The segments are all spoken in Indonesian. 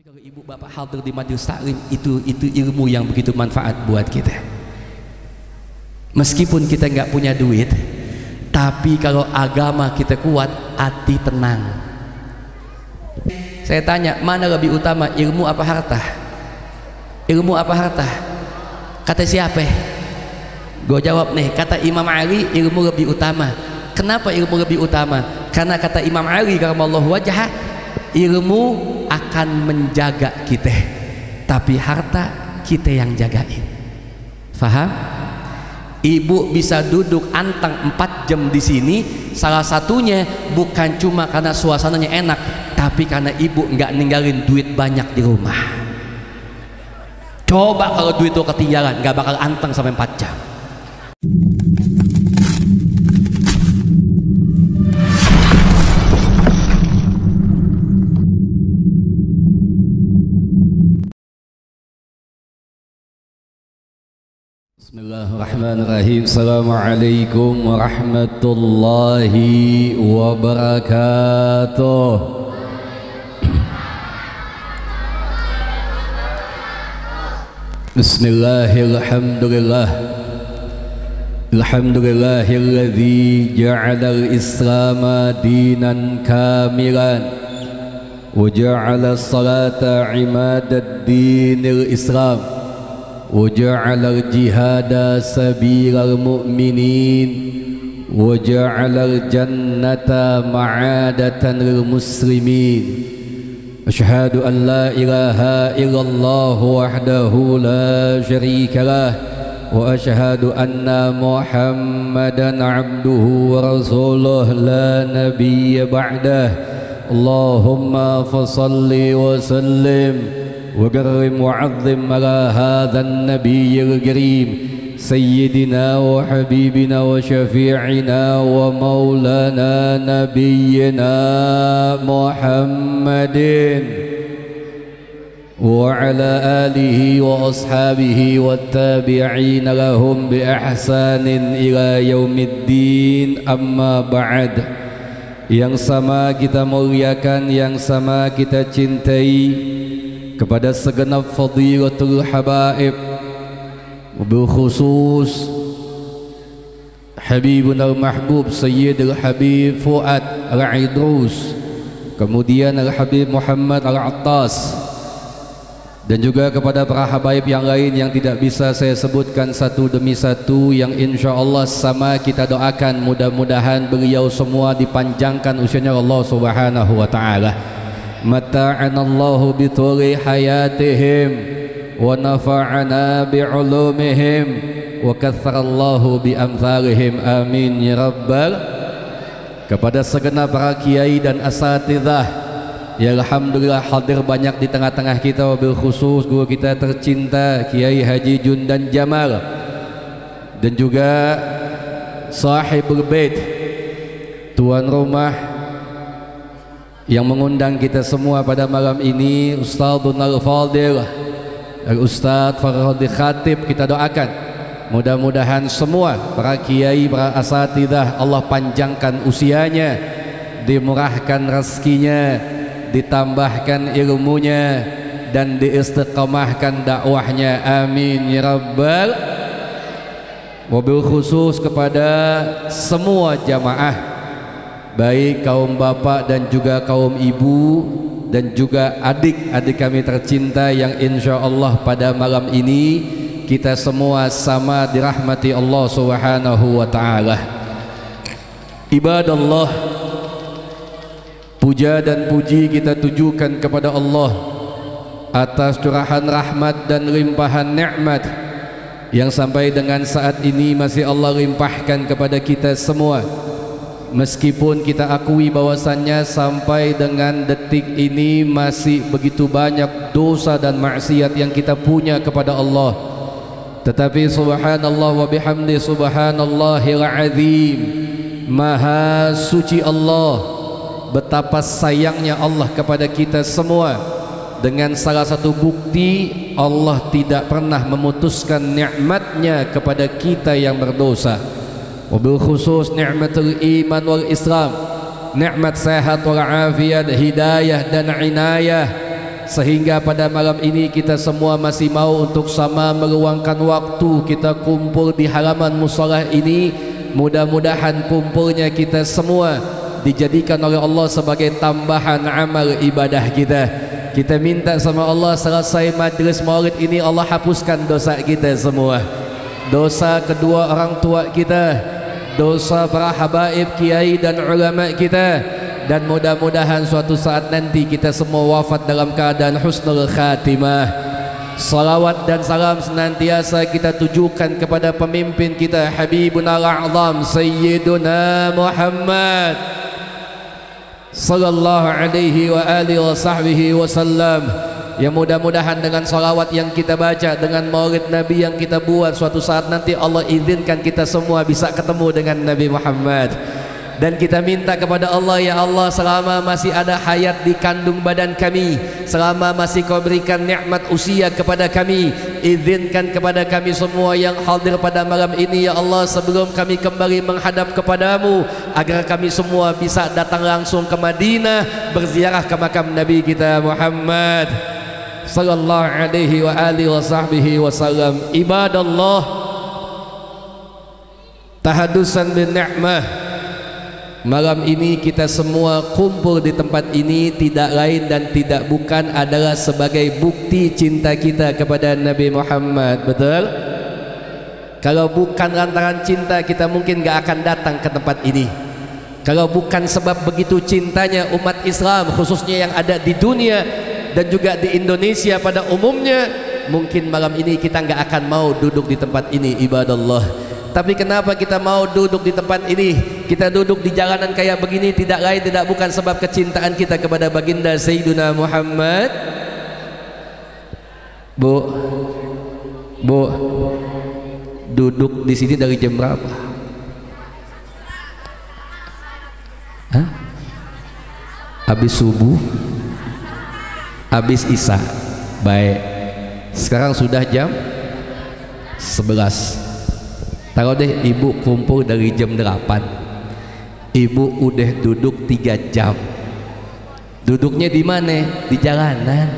kalau ibu bapak hadir di majelis taklim itu ilmu yang begitu manfaat buat kita. Meskipun kita nggak punya duit, tapi kalau agama kita kuat, hati tenang. Saya tanya, mana lebih utama, ilmu apa harta? Ilmu apa harta? Kata siapa? Gue jawab nih, kata Imam Ali, ilmu lebih utama. Kenapa ilmu lebih utama? Karena kata Imam Ali karamallahu wajhah, ilmu akan menjaga kita, tapi harta kita yang jagain. Faham? Ibu bisa duduk antang 4 jam di sini, salah satunya bukan cuma karena suasananya enak, tapi karena ibu nggak ninggalin duit banyak di rumah. Coba kalau duit itu ketinggalan, nggak bakal anteng sampai 4 jam. Bismillahirrahmanirrahim. Assalamualaikum warahmatullahi wabarakatuh. Bismillahirrahmanirrahim. Alhamdulillahilladzi ja'alal islama dinan kamilan wa ja'ala salata imadad dinil islam وجعل الجهاد سبيل المؤمنين وجعل الجنة معادة للمسلمين أشهد أن لا إله إلا الله وحده لا شريك له وأشهد أن محمدا عبده ورسوله لا نبي بعده اللهم فصل وسلم وكرم وعظم على هذا النبي الكريم سيدنا وحبيبنا وشفيعنا ومولانا نبينا محمد وعلى آله وأصحابه والتابعين لهم بإحسان إلى يوم الدين أما بعد. Yang sama kita muliakan, yang sama kita cintai, kepada segenap fadilatul habaib, wabil khusus Habibuna al-Mahbub Sayyidul Habib Fuad al-Idrus, kemudian Al-Habib Muhammad al-Attas, dan juga kepada para habaib yang lain yang tidak bisa saya sebutkan satu demi satu, yang insya Allah sama kita doakan mudah-mudahan beliau semua dipanjangkan usianya Allah subhanahu wa ta'ala. Mata'ana Allahu bituli hayatihim wa nafa'ana bi'ulumihim wa katharallahu bi'amthalihim amin ya rabbal. Kepada segenap para kiai dan asatidzah yang alhamdulillah hadir banyak di tengah-tengah kita, wabil khusus guru kita tercinta Kiai Haji Jundan Jamal, dan juga sahibul bait, tuan rumah yang mengundang kita semua pada malam ini, Ustadzun Al-Fadil Ustadz Farhadi Khatib. Kita doakan mudah-mudahan semua para kiai, para asatidzah Allah panjangkan usianya, dimurahkan rezekinya, ditambahkan ilmunya, dan diistiqamahkan dakwahnya amin ya rabbal. Wabil khusus kepada semua jamaah, baik kaum bapak dan juga kaum ibu, dan juga adik-adik kami tercinta yang insya Allah pada malam ini kita semua sama dirahmati Allah subhanahu wa ta'ala. Ibadallah, puja dan puji kita tujukan kepada Allah atas curahan rahmat dan limpahan nikmat yang sampai dengan saat ini masih Allah limpahkan kepada kita semua. Meskipun kita akui bahwasannya sampai dengan detik ini masih begitu banyak dosa dan maksiat yang kita punya kepada Allah, tetapi subhanallah wa bihamdi subhanallahil azim, maha suci Allah, betapa sayangnya Allah kepada kita semua. Dengan salah satu bukti Allah tidak pernah memutuskan nikmatnya kepada kita yang berdosa, wabil khusus ni'matul iman wal islam, nikmat sehat wal afiat, hidayah dan inayah, sehingga pada malam ini kita semua masih mau untuk sama meluangkan waktu kita kumpul di halaman musholah ini. Mudah-mudahan kumpulnya kita semua dijadikan oleh Allah sebagai tambahan amal ibadah kita. Kita minta sama Allah selesai majlis maulid ini Allah hapuskan dosa kita semua, dosa kedua orang tua kita, dosa para habaib, kiai dan ulama kita, dan mudah-mudahan suatu saat nanti kita semua wafat dalam keadaan husnul khatimah. Salawat dan salam senantiasa kita tujukan kepada pemimpin kita Habibuna al-A'zam Sayyiduna Muhammad sallallahu alaihi wa alihi wa sahbihi wasallam. Yang mudah-mudahan dengan salawat yang kita baca, dengan maulid Nabi yang kita buat, suatu saat nanti Allah izinkan kita semua bisa ketemu dengan Nabi Muhammad. Dan kita minta kepada Allah, ya Allah, selama masih ada hayat di kandung badan kami, selama masih kau berikan nikmat usia kepada kami, izinkan kepada kami semua yang hadir pada malam ini, ya Allah, sebelum kami kembali menghadap kepadamu, agar kami semua bisa datang langsung ke Madinah berziarah ke makam Nabi kita Muhammad sallallahu alaihi wa alihi wa sahbihi wasallam. Ibadallah, tahadusan bin ni'mah. Malam ini kita semua kumpul di tempat ini tidak lain dan tidak bukan adalah sebagai bukti cinta kita kepada Nabi Muhammad. Betul? Kalau bukan lantaran cinta, kita mungkin gak akan datang ke tempat ini. Kalau bukan sebab begitu cintanya umat Islam, khususnya yang ada di dunia dan juga di Indonesia pada umumnya, mungkin malam ini kita gak akan mau duduk di tempat ini. Ibadallah, tapi kenapa kita mau duduk di tempat ini? Kita duduk di jalanan kayak begini tidak lain tidak bukan sebab kecintaan kita kepada baginda Sayyiduna Muhammad. Bu, duduk di sini dari jam berapa? Hah? Habis subuh, habis isya. Baik, sekarang sudah jam 11. Taruh deh ibu kumpul dari jam 8, ibu udah duduk 3 jam. Duduknya di mana? Di jalanan,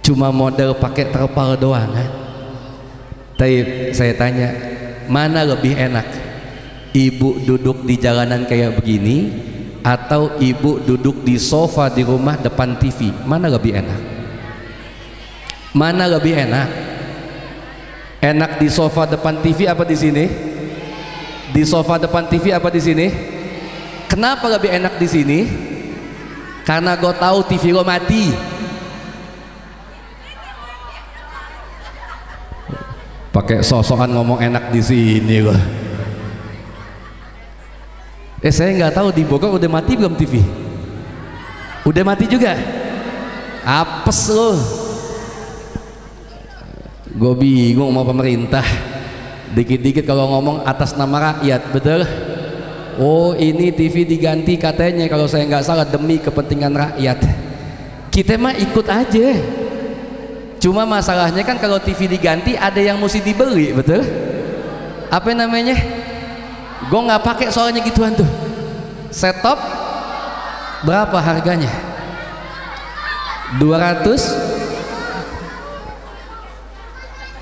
cuma model pakai terpal doang kan? Tapi saya tanya, mana lebih enak? Ibu duduk di jalanan kayak begini atau ibu duduk di sofa di rumah depan TV? Mana lebih enak? Mana lebih enak? Enak di sofa depan TV apa di sini? Di sofa depan TV apa di sini? Kenapa lebih enak di sini? Karena gue tahu TV lo mati. Pakai sosokan ngomong enak di sini lo. Saya nggak tahu di Bogor udah mati belum TV? Udah mati juga? Apes lo. Gue bingung mau pemerintah, dikit-dikit kalau ngomong atas nama rakyat. Betul? Oh, ini TV diganti katanya kalau saya nggak salah demi kepentingan rakyat. Kita mah ikut aja. Cuma masalahnya kan kalau TV diganti ada yang mesti dibeli. Betul? Apa namanya? Gue nggak pakai soalnya gituan tuh. Set top berapa harganya? 200.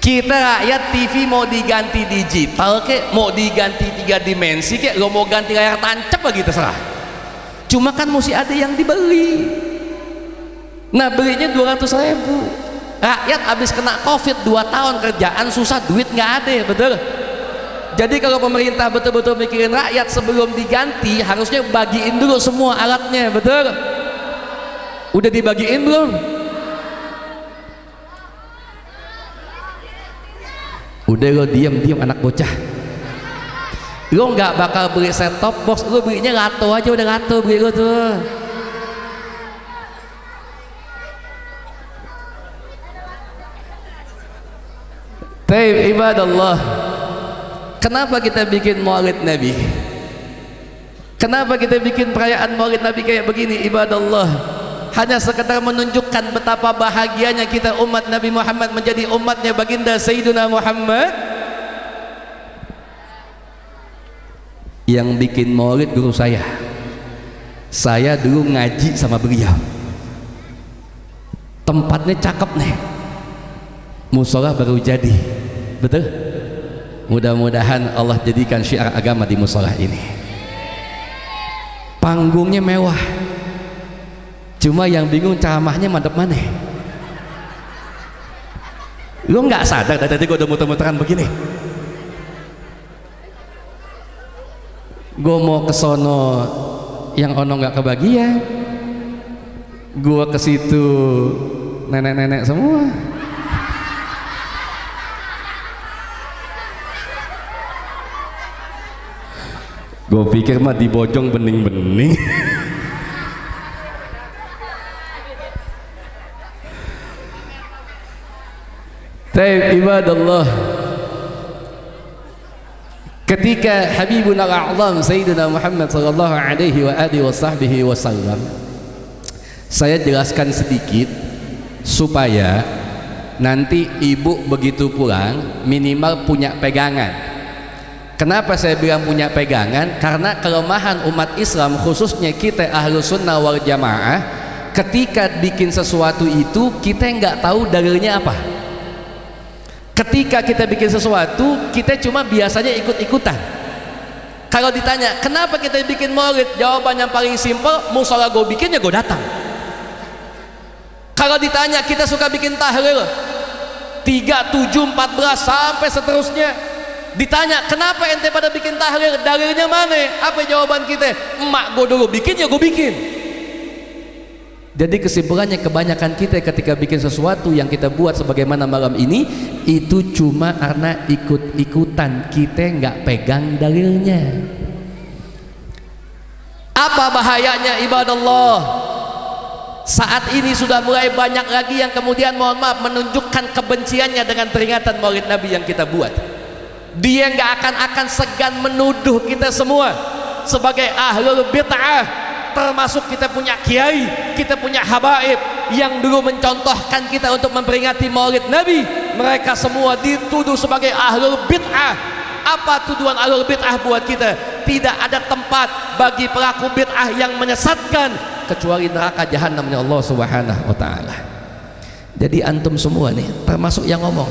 Kita rakyat TV mau diganti digital kek, mau diganti 3 dimensi kek, lo mau ganti layar tancap lagi terserah. Cuma kan mesti ada yang dibeli. Nah, belinya 200.000. Rakyat habis kena Covid 2 tahun kerjaan susah, duit nggak ada, betul? Jadi kalau pemerintah betul-betul mikirin rakyat, sebelum diganti harusnya bagiin dulu semua alatnya, betul? Udah dibagiin belum? Udah, lo diam anak bocah. Lo nggak bakal beli set top box, lo belinya Lato aja, udah Lato beli lo tuh. Taib ibadallah, kenapa kita bikin maulid Nabi? Kenapa kita bikin perayaan maulid Nabi kayak begini? Ibadallah, hanya sekedar menunjukkan betapa bahagianya kita umat Nabi Muhammad menjadi umatnya baginda Sayyiduna Muhammad. Yang bikin maulid guru saya dulu ngaji sama beliau. tempatnya cakep nih, musola baru jadi, betul? Mudah-mudahan Allah jadikan syiar agama di musola ini. Panggungnya mewah, cuma yang bingung ceramahnya madep mana. Lu nggak sadar dari tadi gue udah muter-muteran begini. Gue mau ke sono, yang ono nggak kebagian. Gue ke situ, nenek-nenek semua. Gue pikir mah di Bojong bening-bening. Taib ibadallah, ketika Habibun al-A'zam Sayyidina Muhammad sallallahu alaihi wa alihi wasallam, saya jelaskan sedikit supaya nanti ibu begitu pulang minimal punya pegangan. Kenapa saya bilang punya pegangan? Karena kelemahan umat Islam, khususnya kita Ahlus Sunnah wal Jamaah, ketika bikin sesuatu itu kita nggak tahu dalilnya apa. Ketika kita bikin sesuatu, kita cuma biasanya ikut-ikutan. Kalau ditanya kenapa kita bikin maulid, jawaban yang paling simpel, musola gue bikin ya gue datang. Kalau ditanya kita suka bikin tahlil 3, 7, 14 sampai seterusnya, ditanya kenapa ente pada bikin tahlil, dalilnya mana? Apa jawaban kita? Emak gue dulu bikin ya gue bikin. Jadi kesimpulannya, kebanyakan kita ketika bikin sesuatu yang kita buat sebagaimana malam ini, itu cuma karena ikut-ikutan, kita nggak pegang dalilnya. Apa bahayanya ibadallah? Saat ini sudah mulai banyak lagi yang kemudian mohon maaf menunjukkan kebenciannya dengan peringatan Maulid Nabi yang kita buat. Dia nggak akan segan menuduh kita semua sebagai ahlul bid'ah, termasuk kita punya kiai, kita punya habaib yang dulu mencontohkan kita untuk memperingati Maulid Nabi. Mereka semua dituduh sebagai ahlul bid'ah. Apa tuduhan ahlul bid'ah buat kita? Tidak ada tempat bagi pelaku bid'ah yang menyesatkan kecuali neraka jahanamnya Allah Subhanahu wa taala. Jadi antum semua nih, termasuk yang ngomong,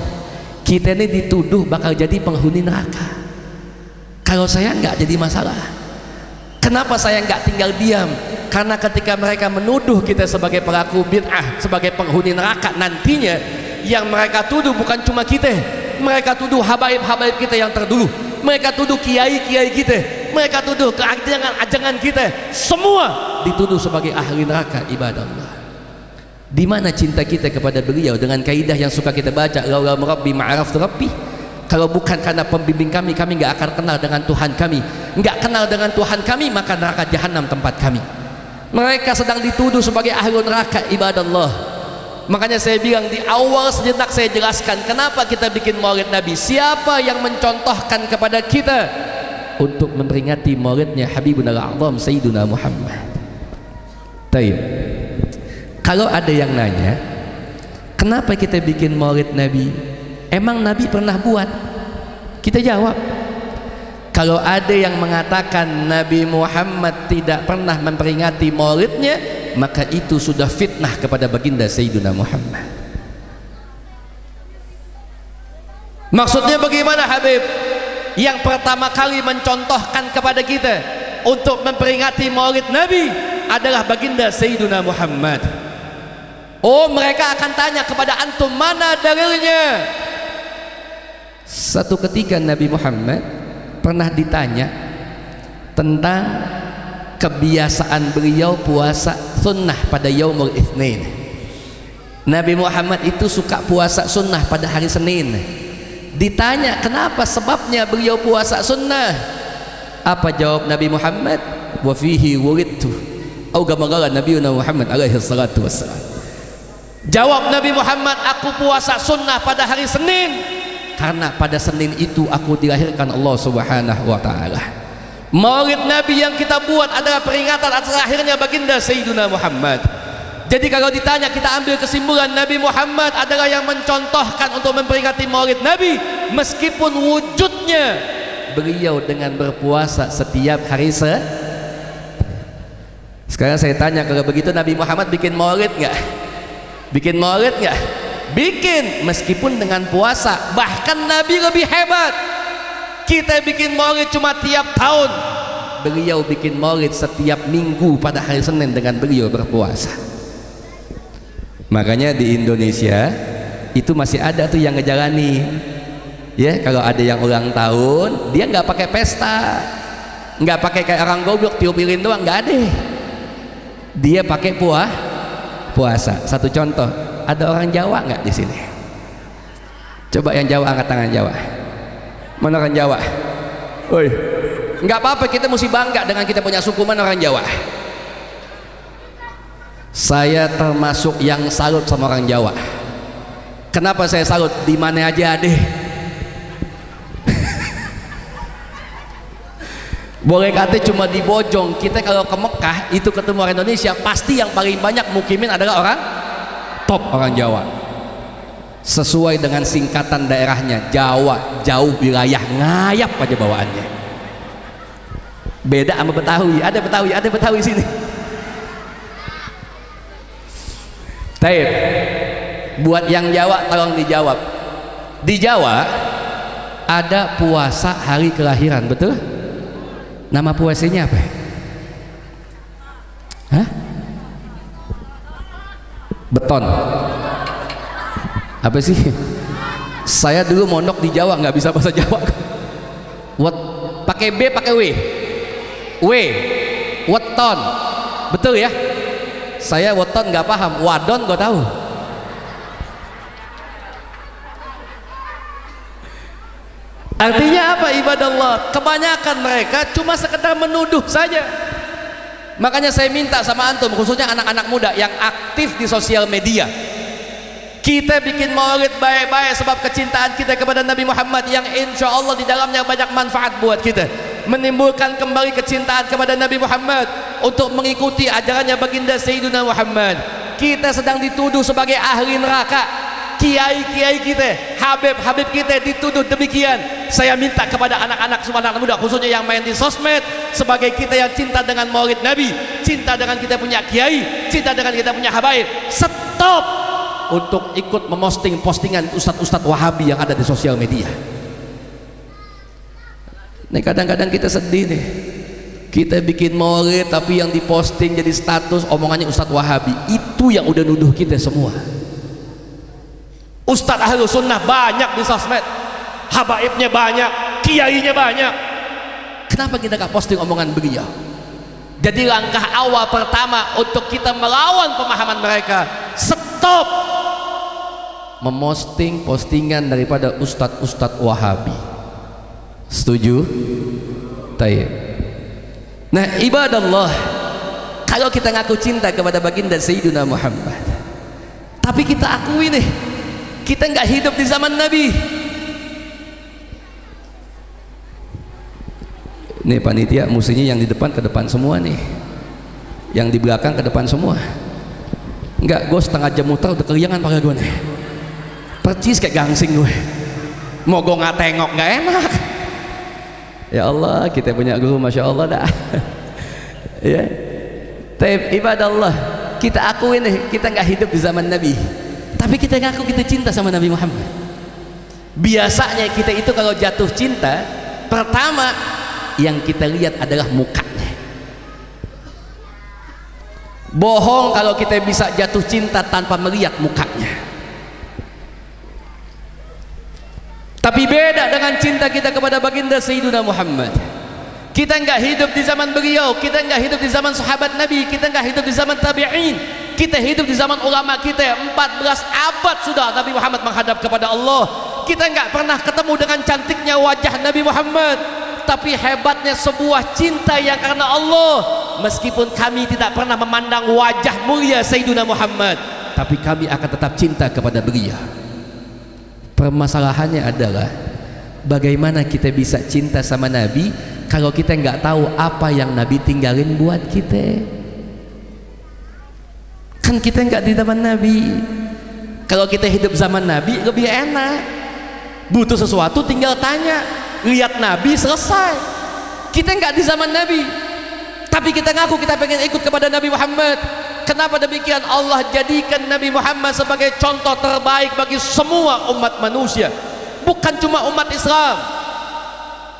kita ini dituduh bakal jadi penghuni neraka. Kalau saya nggak jadi masalah. Kenapa saya nggak tinggal diam? Karena ketika mereka menuduh kita sebagai pelaku bid'ah, sebagai penghuni neraka nantinya, yang mereka tuduh bukan cuma kita, mereka tuduh habaib-habaib kita yang terdulu, mereka tuduh kiai-kiai kita, mereka tuduh keajangan-ajangan kita, semua dituduh sebagai ahli neraka. Ibadallah, di mana cinta kita kepada beliau dengan kaidah yang suka kita baca, laula rabbi ma'araftu rabbi. Kalau bukan karena pembimbing kami, kami nggak akan kenal dengan Tuhan kami. Nggak kenal dengan Tuhan kami, maka neraka jahanam tempat kami. Mereka sedang dituduh sebagai ahli neraka. Ibadallah, makanya saya bilang di awal sejenak saya jelaskan kenapa kita bikin Maulid Nabi. Siapa yang mencontohkan kepada kita untuk memperingati maulidnya Habibun al-A'zam Sayyiduna Muhammad. Taib. Kalau ada yang nanya kenapa kita bikin Maulid Nabi, emang Nabi pernah buat? Kita jawab, kalau ada yang mengatakan Nabi Muhammad tidak pernah memperingati maulidnya, maka itu sudah fitnah kepada baginda Sayyiduna Muhammad. Maksudnya bagaimana Habib? Yang pertama kali mencontohkan kepada kita untuk memperingati maulid Nabi adalah baginda Sayyiduna Muhammad. Oh, mereka akan tanya kepada antum, mana dalilnya? Satu ketika Nabi Muhammad pernah ditanya tentang kebiasaan beliau puasa sunnah pada yaumul itsnin. Nabi Muhammad itu suka puasa sunnah pada hari Senin. Ditanya kenapa sebabnya beliau puasa sunnah, apa jawab Nabi Muhammad? Wa fihi wulidtu au kama qala Nabiyuna Muhammad alaihi salatu wassalam. Jawab Nabi Muhammad, aku puasa sunnah pada hari Senin karena pada Senin itu aku dilahirkan Allah Subhanahu wa taala. Maulid Nabi yang kita buat adalah peringatan atas lahirnya baginda Sayyiduna Muhammad. Jadi kalau ditanya, kita ambil kesimpulan Nabi Muhammad adalah yang mencontohkan untuk memperingati Maulid Nabi, meskipun wujudnya beliau dengan berpuasa setiap hari Sekarang saya tanya, kalau begitu Nabi Muhammad bikin maulid nggak? Bikin maulid nggak? Bikin, meskipun dengan puasa. Bahkan Nabi lebih hebat. Kita bikin maulid cuma tiap tahun, beliau bikin maulid setiap minggu pada hari Senin dengan beliau berpuasa. Makanya di Indonesia itu masih ada tuh yang ngejalani ya, kalau ada yang ulang tahun dia nggak pakai pesta, nggak pakai kayak orang goblok tiup lilin doang, nggak ada, dia pakai puasa. Satu contoh, ada orang Jawa nggak di sini? Coba yang Jawa angkat tangan. Jawa mana? Orang Jawa? Oi, nggak apa-apa, kita mesti bangga dengan kita punya suku. Mana orang Jawa? Saya termasuk yang salut sama orang Jawa. Kenapa saya salut? Di mana aja deh. Boleh kata cuma di Bojong. Kita kalau ke Mekah itu ketemu orang Indonesia, pasti yang paling banyak mukimin adalah orang top, orang Jawa. Sesuai dengan singkatan daerahnya, Jawa, jauh wilayah, ngayap aja bawaannya. Beda sama Betawi. Ada Betawi sini. Taib, buat yang Jawa tolong dijawab. Di Jawa ada puasa hari kelahiran, betul? Nama puasanya apa? Hah? Beton. Apa sih? Saya dulu mondok di Jawa nggak bisa bahasa Jawa. Pakai B, pakai W. Weton. Betul ya? Saya weton nggak paham, wadon gue tahu. Artinya apa ibadah Allah? Kebanyakan mereka cuma sekedar menuduh saja. Makanya saya minta sama antum, khususnya anak-anak muda yang aktif di sosial media, kita bikin maulid baik-baik sebab kecintaan kita kepada Nabi Muhammad yang insya Allah di dalamnya banyak manfaat buat kita, menimbulkan kembali kecintaan kepada Nabi Muhammad untuk mengikuti ajarannya baginda Sayyidina Muhammad. Kita sedang dituduh sebagai ahli neraka, kiai-kiai kita, habib-habib kita dituduh demikian. Saya minta kepada anak-anak semua, anak muda khususnya yang main di sosmed, sebagai kita yang cinta dengan maulid Nabi, cinta dengan kita punya kiai, cinta dengan kita punya habaib, stop untuk ikut memosting postingan ustadz-ustadz Wahabi yang ada di sosial media. Nih kadang-kadang kita sedih nih, kita bikin maulid tapi yang diposting jadi status omongannya ustadz Wahabi. Itu yang udah nuduh kita semua. Ustadz ahlu sunnah banyak di sosmed, habaibnya banyak, kiainya banyak. Kenapa kita gak posting omongan beliau? Jadi langkah awal pertama untuk kita melawan pemahaman mereka, stop memosting postingan daripada ustadz-ustadz Wahabi. Setuju? Tayyib. Nah ibadah Allah, kalau kita ngaku cinta kepada baginda Sayyidina Muhammad, tapi kita akui nih, kita nggak hidup di zaman Nabi. Nih panitia, musuhnya yang di depan ke depan semua nih, yang di belakang ke depan semua. Enggak, gue setengah jam muter udah keriangan pakai gue nih, percis kayak gangsing gue. Mau gue nggak tengok nggak enak. Ya Allah, kita punya guru masya Allah dah. Ya, tapi ibadah Allah, kita akui nih, kita nggak hidup di zaman Nabi, tapi kita ngaku kita cinta sama Nabi Muhammad. Biasanya kita itu kalau jatuh cinta, pertama yang kita lihat adalah mukanya. Bohong kalau kita bisa jatuh cinta tanpa melihat mukanya. Tapi beda dengan cinta kita kepada baginda Sayyidina Muhammad. Kita nggak hidup di zaman beliau, kita nggak hidup di zaman sahabat Nabi, kita nggak hidup di zaman tabi'in, kita hidup di zaman ulama kita. 14 abad sudah Nabi Muhammad menghadap kepada Allah. Kita nggak pernah ketemu dengan cantiknya wajah Nabi Muhammad, tapi hebatnya sebuah cinta yang karena Allah. Meskipun kami tidak pernah memandang wajah mulia Sayyidina Muhammad, tapi kami akan tetap cinta kepada beliau. Permasalahannya adalah bagaimana kita bisa cinta sama Nabi kalau kita nggak tahu apa yang Nabi tinggalin buat kita. Kan kita nggak di zaman Nabi. Kalau kita hidup zaman Nabi lebih enak, butuh sesuatu tinggal tanya, lihat Nabi selesai. Kita nggak di zaman Nabi, tapi kita ngaku kita pengen ikut kepada Nabi Muhammad. Kenapa demikian? Allah jadikan Nabi Muhammad sebagai contoh terbaik bagi semua umat manusia, bukan cuma umat Islam.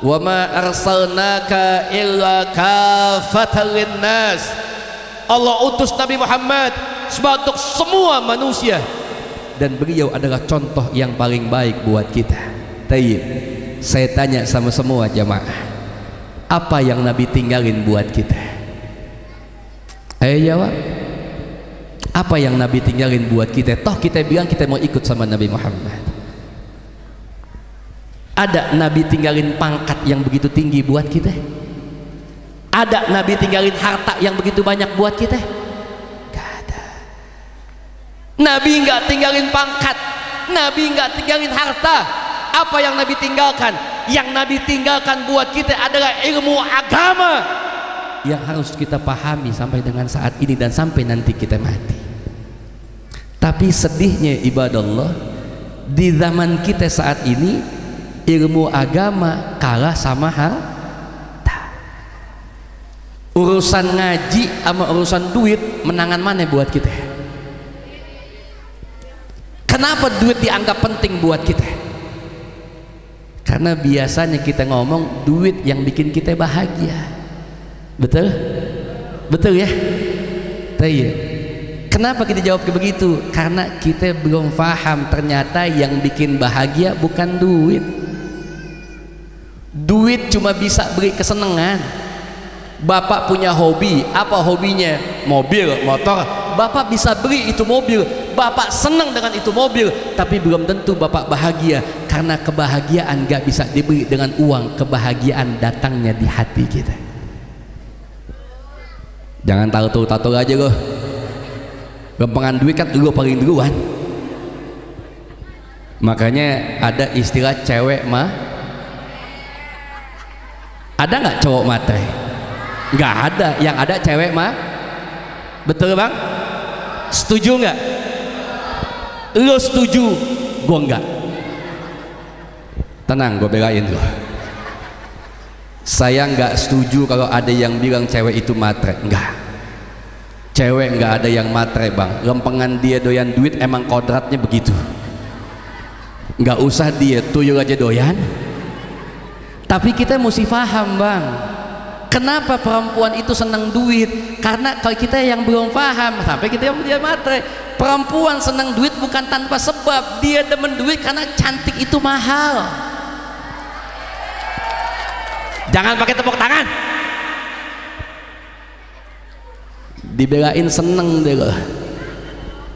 Wa ma arsalnaka illa kafatan linnas. Allah utus Nabi Muhammad untuk semua manusia, dan beliau adalah contoh yang paling baik buat kita. Tayyib, saya tanya sama semua jamaah, apa yang Nabi tinggalin buat kita? Ayo jawab. Apa yang Nabi tinggalin buat kita? Toh kita bilang kita mau ikut sama Nabi Muhammad. Ada Nabi tinggalin pangkat yang begitu tinggi buat kita? Ada Nabi tinggalin harta yang begitu banyak buat kita? Gak ada. Nabi nggak tinggalin pangkat, Nabi nggak tinggalin harta. Apa yang Nabi tinggalkan? Yang Nabi tinggalkan buat kita adalah ilmu agama yang harus kita pahami sampai dengan saat ini dan sampai nanti kita mati. Tapi sedihnya ibadallah, di zaman kita saat ini ilmu agama kalah sama harta. Urusan ngaji sama urusan duit menangan mana buat kita? Kenapa duit dianggap penting buat kita? Karena biasanya kita ngomong duit yang bikin kita bahagia. Betul? Betul ya? Tayyib. Kenapa kita jawab kayak begitu? Karena kita belum paham ternyata yang bikin bahagia bukan duit. Duit cuma bisa beri kesenangan. Bapak punya hobi, apa hobinya? Mobil, motor. Bapak bisa beli itu mobil, Bapak senang dengan itu mobil, tapi belum tentu Bapak bahagia, karena kebahagiaan gak bisa dibeli dengan uang. Kebahagiaan datangnya di hati kita. Jangan tahu-tahu aja loh. Gampangan duit kan lu paling duluan. Makanya ada istilah cewek mah. Ada nggak cowok matre? Nggak ada. Yang ada cewek mah. Betul bang? Setuju nggak? Lu setuju, gua nggak. Tenang, gua belain lo. Saya nggak setuju kalau ada yang bilang cewek itu matre. Enggak. Cewek nggak ada yang matre bang. Lempengan dia doyan duit, emang kodratnya begitu. Nggak usah dia tuyul aja doyan. Tapi kita mesti paham bang, kenapa perempuan itu senang duit? Karena kalau kita yang belum paham, sampai kita yang dia matre. Perempuan senang duit bukan tanpa sebab. Dia demen duit karena cantik itu mahal. Jangan pakai tepuk tangan. Dibelain seneng deh loh.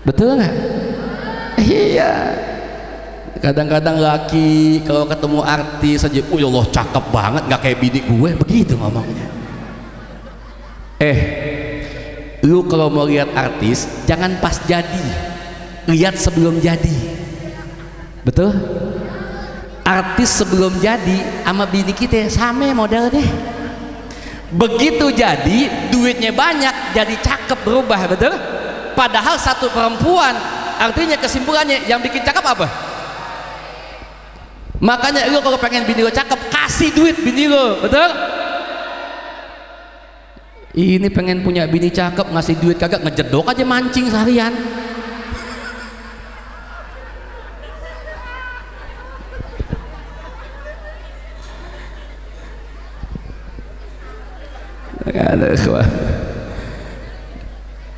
Betul nggak? Iya. Kadang-kadang laki kalau ketemu artis aja, ya Allah cakep banget, nggak kayak bini gue, begitu ngomongnya. Lu kalau mau lihat artis jangan pas jadi, lihat sebelum jadi. Betul? Artis sebelum jadi sama bini kita sama model deh. Begitu jadi duitnya banyak, jadi cakep berubah. Betul? Padahal satu perempuan, artinya kesimpulannya yang bikin cakep apa? Makanya lu kalau pengen bini lo cakep, kasih duit bini lo. Betul? Ini pengen punya bini cakep, ngasih duit kagak, ngejedok aja mancing seharian.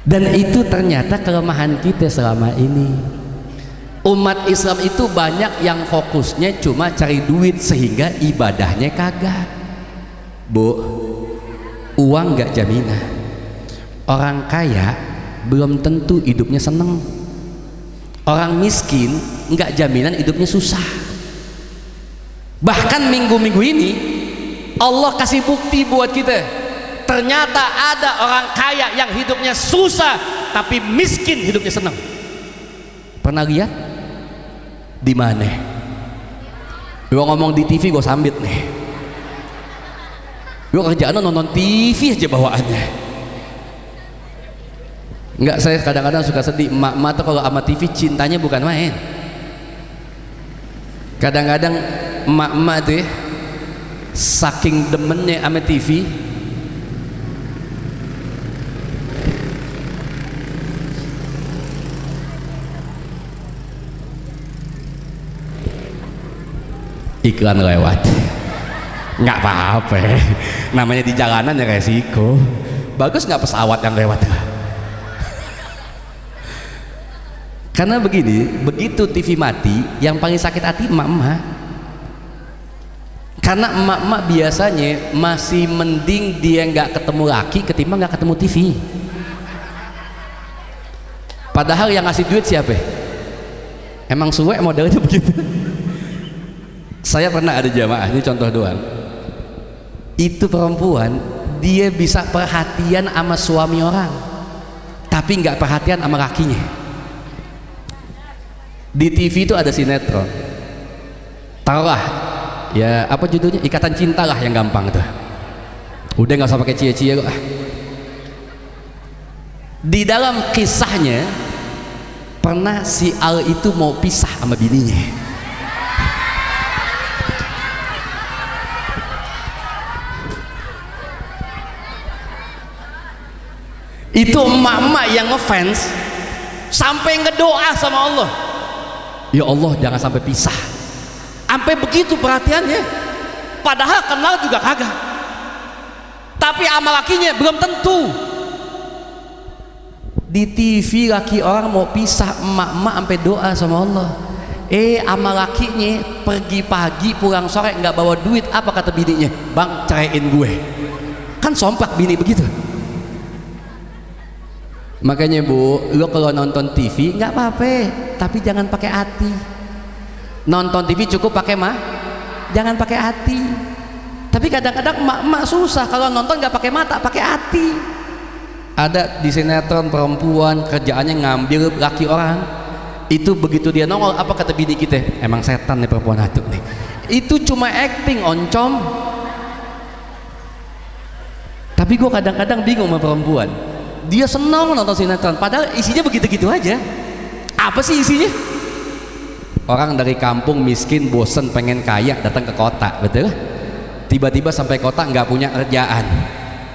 Dan itu ternyata kelemahan kita selama ini. Umat Islam itu banyak yang fokusnya cuma cari duit sehingga ibadahnya kagak. Bu, uang gak jaminan. Orang kaya belum tentu hidupnya seneng. Orang miskin gak jaminan hidupnya susah. Bahkan minggu-minggu ini Allah kasih bukti buat kita. Ternyata ada orang kaya yang hidupnya susah tapi miskin hidupnya senang. Pernah lihat? Di mana? Gua ngomong di TV gue sambit nih. Gua kerjaan nonton TV aja bawaannya. Enggak, saya kadang-kadang suka sedih. Emak-emak tuh kalau sama TV cintanya bukan main. Kadang-kadang emak-emak tuh ya, saking demennya sama TV, iklan lewat. Nggak apa-apa, namanya di jalanan ya resiko. Bagus nggak pesawat yang lewat? Karena begini, begitu TV mati, yang paling sakit hati emak-emak. Karena emak-emak biasanya masih mending dia nggak ketemu laki ketimbang nggak ketemu TV. Padahal yang ngasih duit siapa? Emang suwe modelnya begitu. Saya pernah ada jamaah, ini contoh doang. Itu perempuan, dia bisa perhatian sama suami orang, tapi nggak perhatian sama lakinya. Di TV itu ada sinetron, taruhlah ya apa judulnya, Ikatan Cinta lah yang gampang tuh. Udah nggak usah pakai cie-cie kok. Di dalam kisahnya pernah si Al itu mau pisah sama bininya. Itu emak-emak yang ngefans sampai ngedoa sama Allah, ya Allah jangan sampai pisah. Sampai begitu perhatiannya, padahal kenal juga kagak, tapi sama lakinya belum tentu. Di TV laki orang mau pisah, emak-emak sampai doa sama Allah. Sama lakinya pergi pagi pulang sore nggak bawa duit, apa kata bininya? Bang, ceraiin gue. Kan somplak bini begitu. Makanya Bu, lo kalau nonton TV nggak apa-apa, tapi jangan pakai hati. Nonton TV cukup pakai jangan pakai hati. Tapi kadang-kadang emak-emak susah kalau nonton nggak pakai mata, pakai hati. Ada di sinetron perempuan kerjaannya ngambil laki orang, itu begitu dia nongol, apa kata bini kita? Emang setan nih perempuan atuk nih. Itu cuma acting, oncom. Tapi gue kadang-kadang bingung sama perempuan, dia senang nonton sinetron padahal isinya begitu-gitu aja. Apa sih isinya? Orang dari kampung miskin bosen pengen kaya datang ke kota, betul? Tiba-tiba sampai kota nggak punya kerjaan,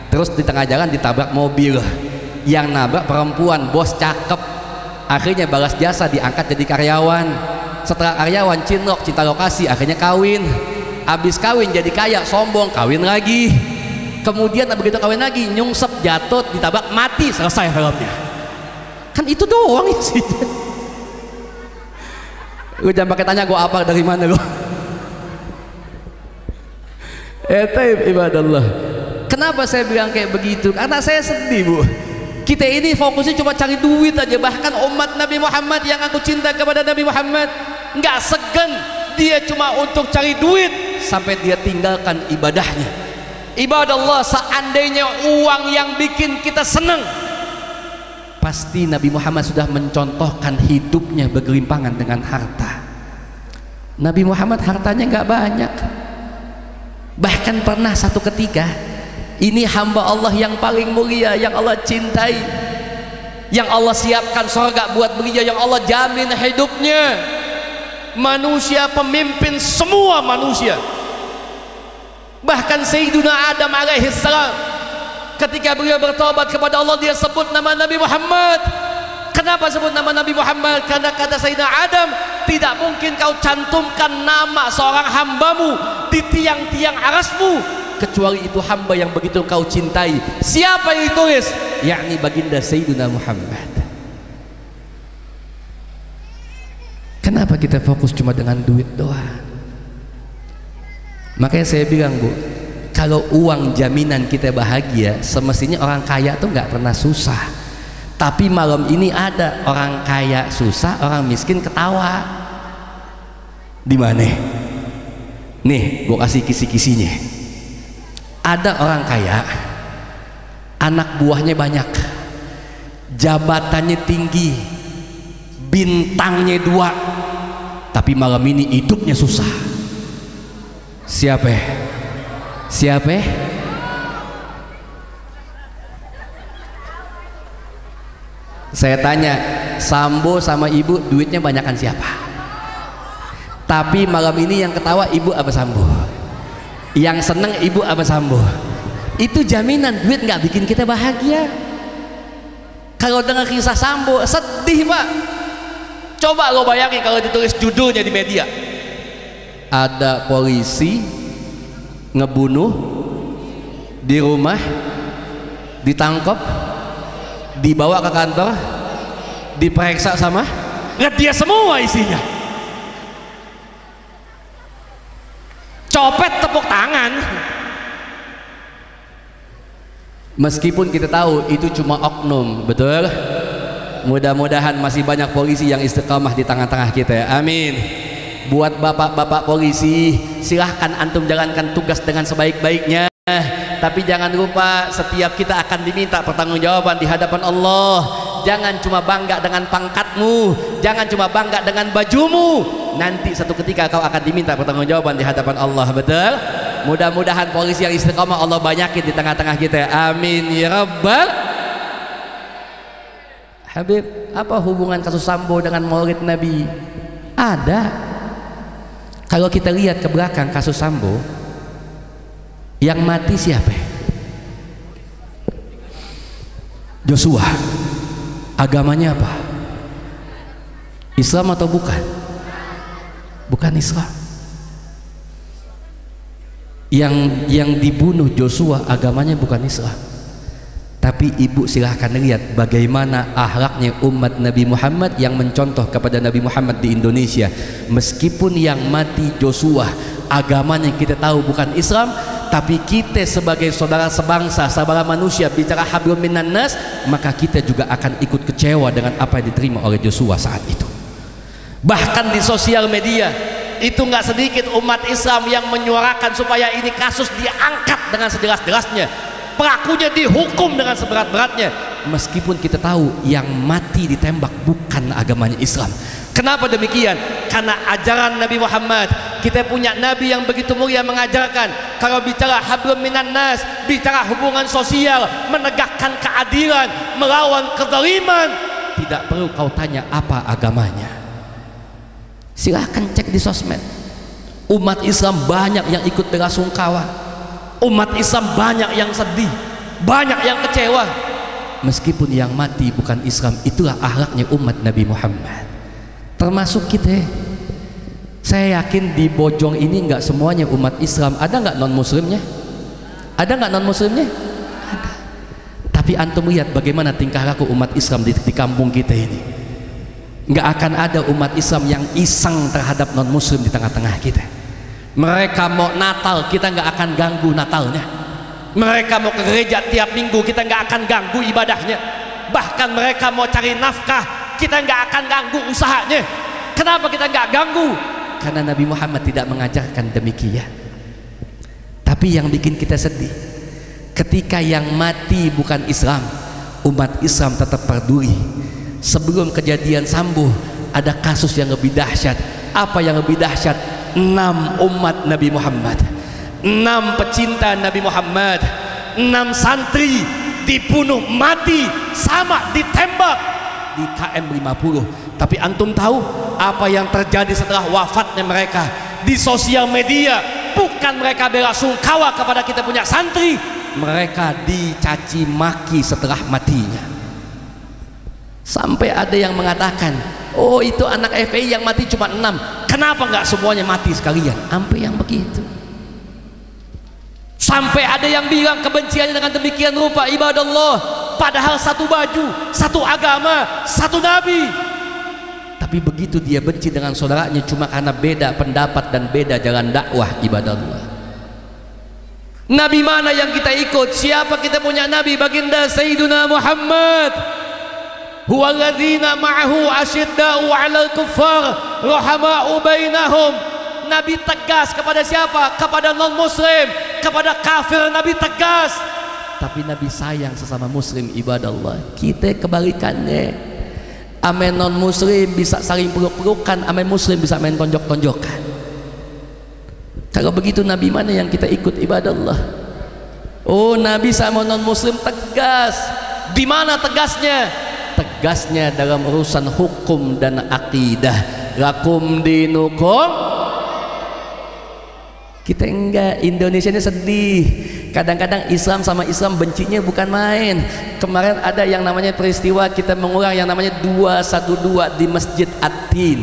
terus di tengah jalan ditabrak mobil, yang nabrak perempuan, bos cakep, akhirnya balas jasa diangkat jadi karyawan. Setelah karyawan cinlok, cinta lokasi, akhirnya kawin. Abis kawin jadi kaya, sombong, kawin lagi. Kemudian begitu kawin lagi nyungsep, jatuh, ditabrak, mati, selesai filmnya. Kan itu doang isinya. Lu jangan pakai tanya gua apa dari mana lu. Taib ibadallah. Kenapa saya bilang kayak begitu? Karena saya sedih Bu. Kita ini fokusnya cuma cari duit aja. Bahkan umat Nabi Muhammad yang aku cinta kepada Nabi Muhammad nggak segan dia cuma untuk cari duit sampai dia tinggalkan ibadahnya. Ibadallah, seandainya uang yang bikin kita senang, pasti Nabi Muhammad sudah mencontohkan hidupnya bergelimpangan dengan harta. Nabi Muhammad hartanya nggak banyak, bahkan pernah satu ketika, ini hamba Allah yang paling mulia, yang Allah cintai, yang Allah siapkan surga buat beliau, yang Allah jamin hidupnya, manusia pemimpin semua manusia. Bahkan Sayyiduna Adam alaihissalam ketika beliau bertobat kepada Allah, dia sebut nama Nabi Muhammad. Kenapa sebut nama Nabi Muhammad? Karena kata Sayyidina Adam, tidak mungkin kau cantumkan nama seorang hambamu di tiang-tiang arasmu kecuali itu hamba yang begitu kau cintai. Siapa yang ditulis? Yakni baginda Sayyidina Muhammad. Kenapa kita fokus cuma dengan duit doang? Makanya saya bilang Bu, kalau uang jaminan kita bahagia, semestinya orang kaya tuh nggak pernah susah. Tapi malam ini ada orang kaya susah, orang miskin ketawa. Di mana? Nih, gue kasih kisi-kisinya. Ada orang kaya, anak buahnya banyak, jabatannya tinggi, bintangnya 2, tapi malam ini hidupnya susah. Siapa? Siapa? Saya tanya, Sambo sama ibu duitnya banyakan siapa? Tapi malam ini yang ketawa ibu apa Sambo? Yang seneng ibu apa Sambo? Itu jaminan duit nggak bikin kita bahagia. Kalau dengar kisah Sambo sedih Pak. Coba lo bayangin kalau ditulis judulnya di media, ada polisi ngebunuh di rumah, ditangkap, dibawa ke kantor, diperiksa sama lihat dia semua isinya. Copet tepuk tangan. Meskipun kita tahu itu cuma oknum, betul? Mudah-mudahan masih banyak polisi yang istiqamah di tengah-tengah kita ya. Amin. Buat bapak-bapak polisi, silahkan antum jalankan tugas dengan sebaik-baiknya. Tapi jangan lupa setiap kita akan diminta pertanggungjawaban di hadapan Allah. Jangan cuma bangga dengan pangkatmu, jangan cuma bangga dengan bajumu. Nanti satu ketika kau akan diminta pertanggungjawaban di hadapan Allah, betul? Mudah-mudahan polisi yang istiqamah Allah banyakin di tengah-tengah kita. Amin ya rabbal. Habib, apa hubungan kasus Sambo dengan maulid Nabi? Ada. Kalau kita lihat ke belakang kasus Sambo, yang mati siapa? Joshua. Agamanya apa? Islam atau bukan? Bukan Islam. Yang dibunuh Joshua agamanya bukan Islam. Tapi ibu silahkan lihat bagaimana akhlaknya umat Nabi Muhammad yang mencontoh kepada Nabi Muhammad di Indonesia. Meskipun yang mati Joshua agamanya kita tahu bukan Islam, tapi kita sebagai saudara sebangsa, saudara manusia bicara hablum minan nas, maka kita juga akan ikut kecewa dengan apa yang diterima oleh Joshua saat itu. Bahkan di sosial media itu nggak sedikit umat Islam yang menyuarakan supaya ini kasus diangkat dengan sejelas-jelasnya, pelakunya dihukum dengan seberat-beratnya. Meskipun kita tahu yang mati ditembak bukan agamanya Islam. Kenapa demikian? Karena ajaran Nabi Muhammad, kita punya Nabi yang begitu mulia mengajarkan kalau bicara hablum minan nas, bicara hubungan sosial, menegakkan keadilan, melawan kezaliman, tidak perlu kau tanya apa agamanya. Silahkan cek di sosmed. Umat Islam banyak yang ikut bela sungkawa, umat Islam banyak yang sedih, banyak yang kecewa. Meskipun yang mati bukan Islam, itulah akhlaknya umat Nabi Muhammad. Termasuk kita. Saya yakin di Bojong ini nggak semuanya umat Islam. Ada nggak non muslimnya? Ada nggak non muslimnya? Ada. Tapi antum lihat bagaimana tingkah laku umat Islam di kampung kita ini. Nggak akan ada umat Islam yang iseng terhadap non muslim di tengah-tengah kita. Mereka mau Natal, kita nggak akan ganggu Natalnya. Mereka mau ke gereja tiap minggu, kita nggak akan ganggu ibadahnya. Bahkan mereka mau cari nafkah, kita nggak akan ganggu usahanya. Kenapa kita nggak ganggu? Karena Nabi Muhammad tidak mengajarkan demikian. Tapi yang bikin kita sedih, ketika yang mati bukan Islam, umat Islam tetap peduli. Sebelum kejadian Sambo ada kasus yang lebih dahsyat. Apa yang lebih dahsyat? 6 umat Nabi Muhammad, 6 pecinta Nabi Muhammad, 6 santri dibunuh mati sama ditembak di KM 50. Tapi antum tahu apa yang terjadi setelah wafatnya mereka? Di sosial media bukan mereka bela sungkawa kepada kita punya santri, mereka dicaci maki setelah matinya. Sampai ada yang mengatakan, oh itu anak FPI yang mati cuma 6, kenapa nggak semuanya mati sekalian? Sampai yang begitu. Sampai ada yang bilang kebenciannya dengan demikian rupa, ibadallah, padahal satu baju, satu agama, satu nabi. Tapi begitu dia benci dengan saudaranya cuma karena beda pendapat dan beda jalan dakwah, ibadallah. Nabi mana yang kita ikut? Siapa kita punya nabi? Baginda Sayyiduna Muhammad. Huwalladzina ma'ahu asyidda'u 'alal kuffar rahama'u bainahum. Nabi tegas kepada siapa? Kepada non muslim, kepada kafir Nabi tegas. Tapi Nabi sayang sesama muslim, ibadallah. Kita kebalikannya. Ame non muslim bisa saling peluk-pelukan, ame muslim bisa main tonjok-tonjokan. Kalau begitu Nabi mana yang kita ikut, ibadallah? Oh, Nabi sama non muslim tegas. Di mana tegasnya? Tegasnya dalam urusan hukum dan akidah. Lakum dinukum. Kita enggak. Indonesia ini sedih. Kadang-kadang Islam sama Islam bencinya bukan main. Kemarin ada yang namanya peristiwa kita mengulang yang namanya 212 di Masjid At-Tin.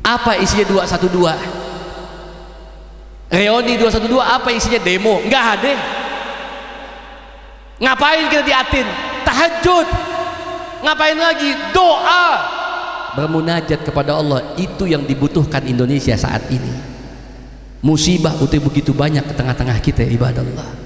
Apa isinya 212? Reuni 212 apa isinya? Demo? Nggak ada. Ngapain kita di Atin? Tahajud. Ngapain lagi? Doa, bermunajat kepada Allah. Itu yang dibutuhkan Indonesia saat ini. Musibah udah begitu banyak ke tengah-tengah kita, ibadallah.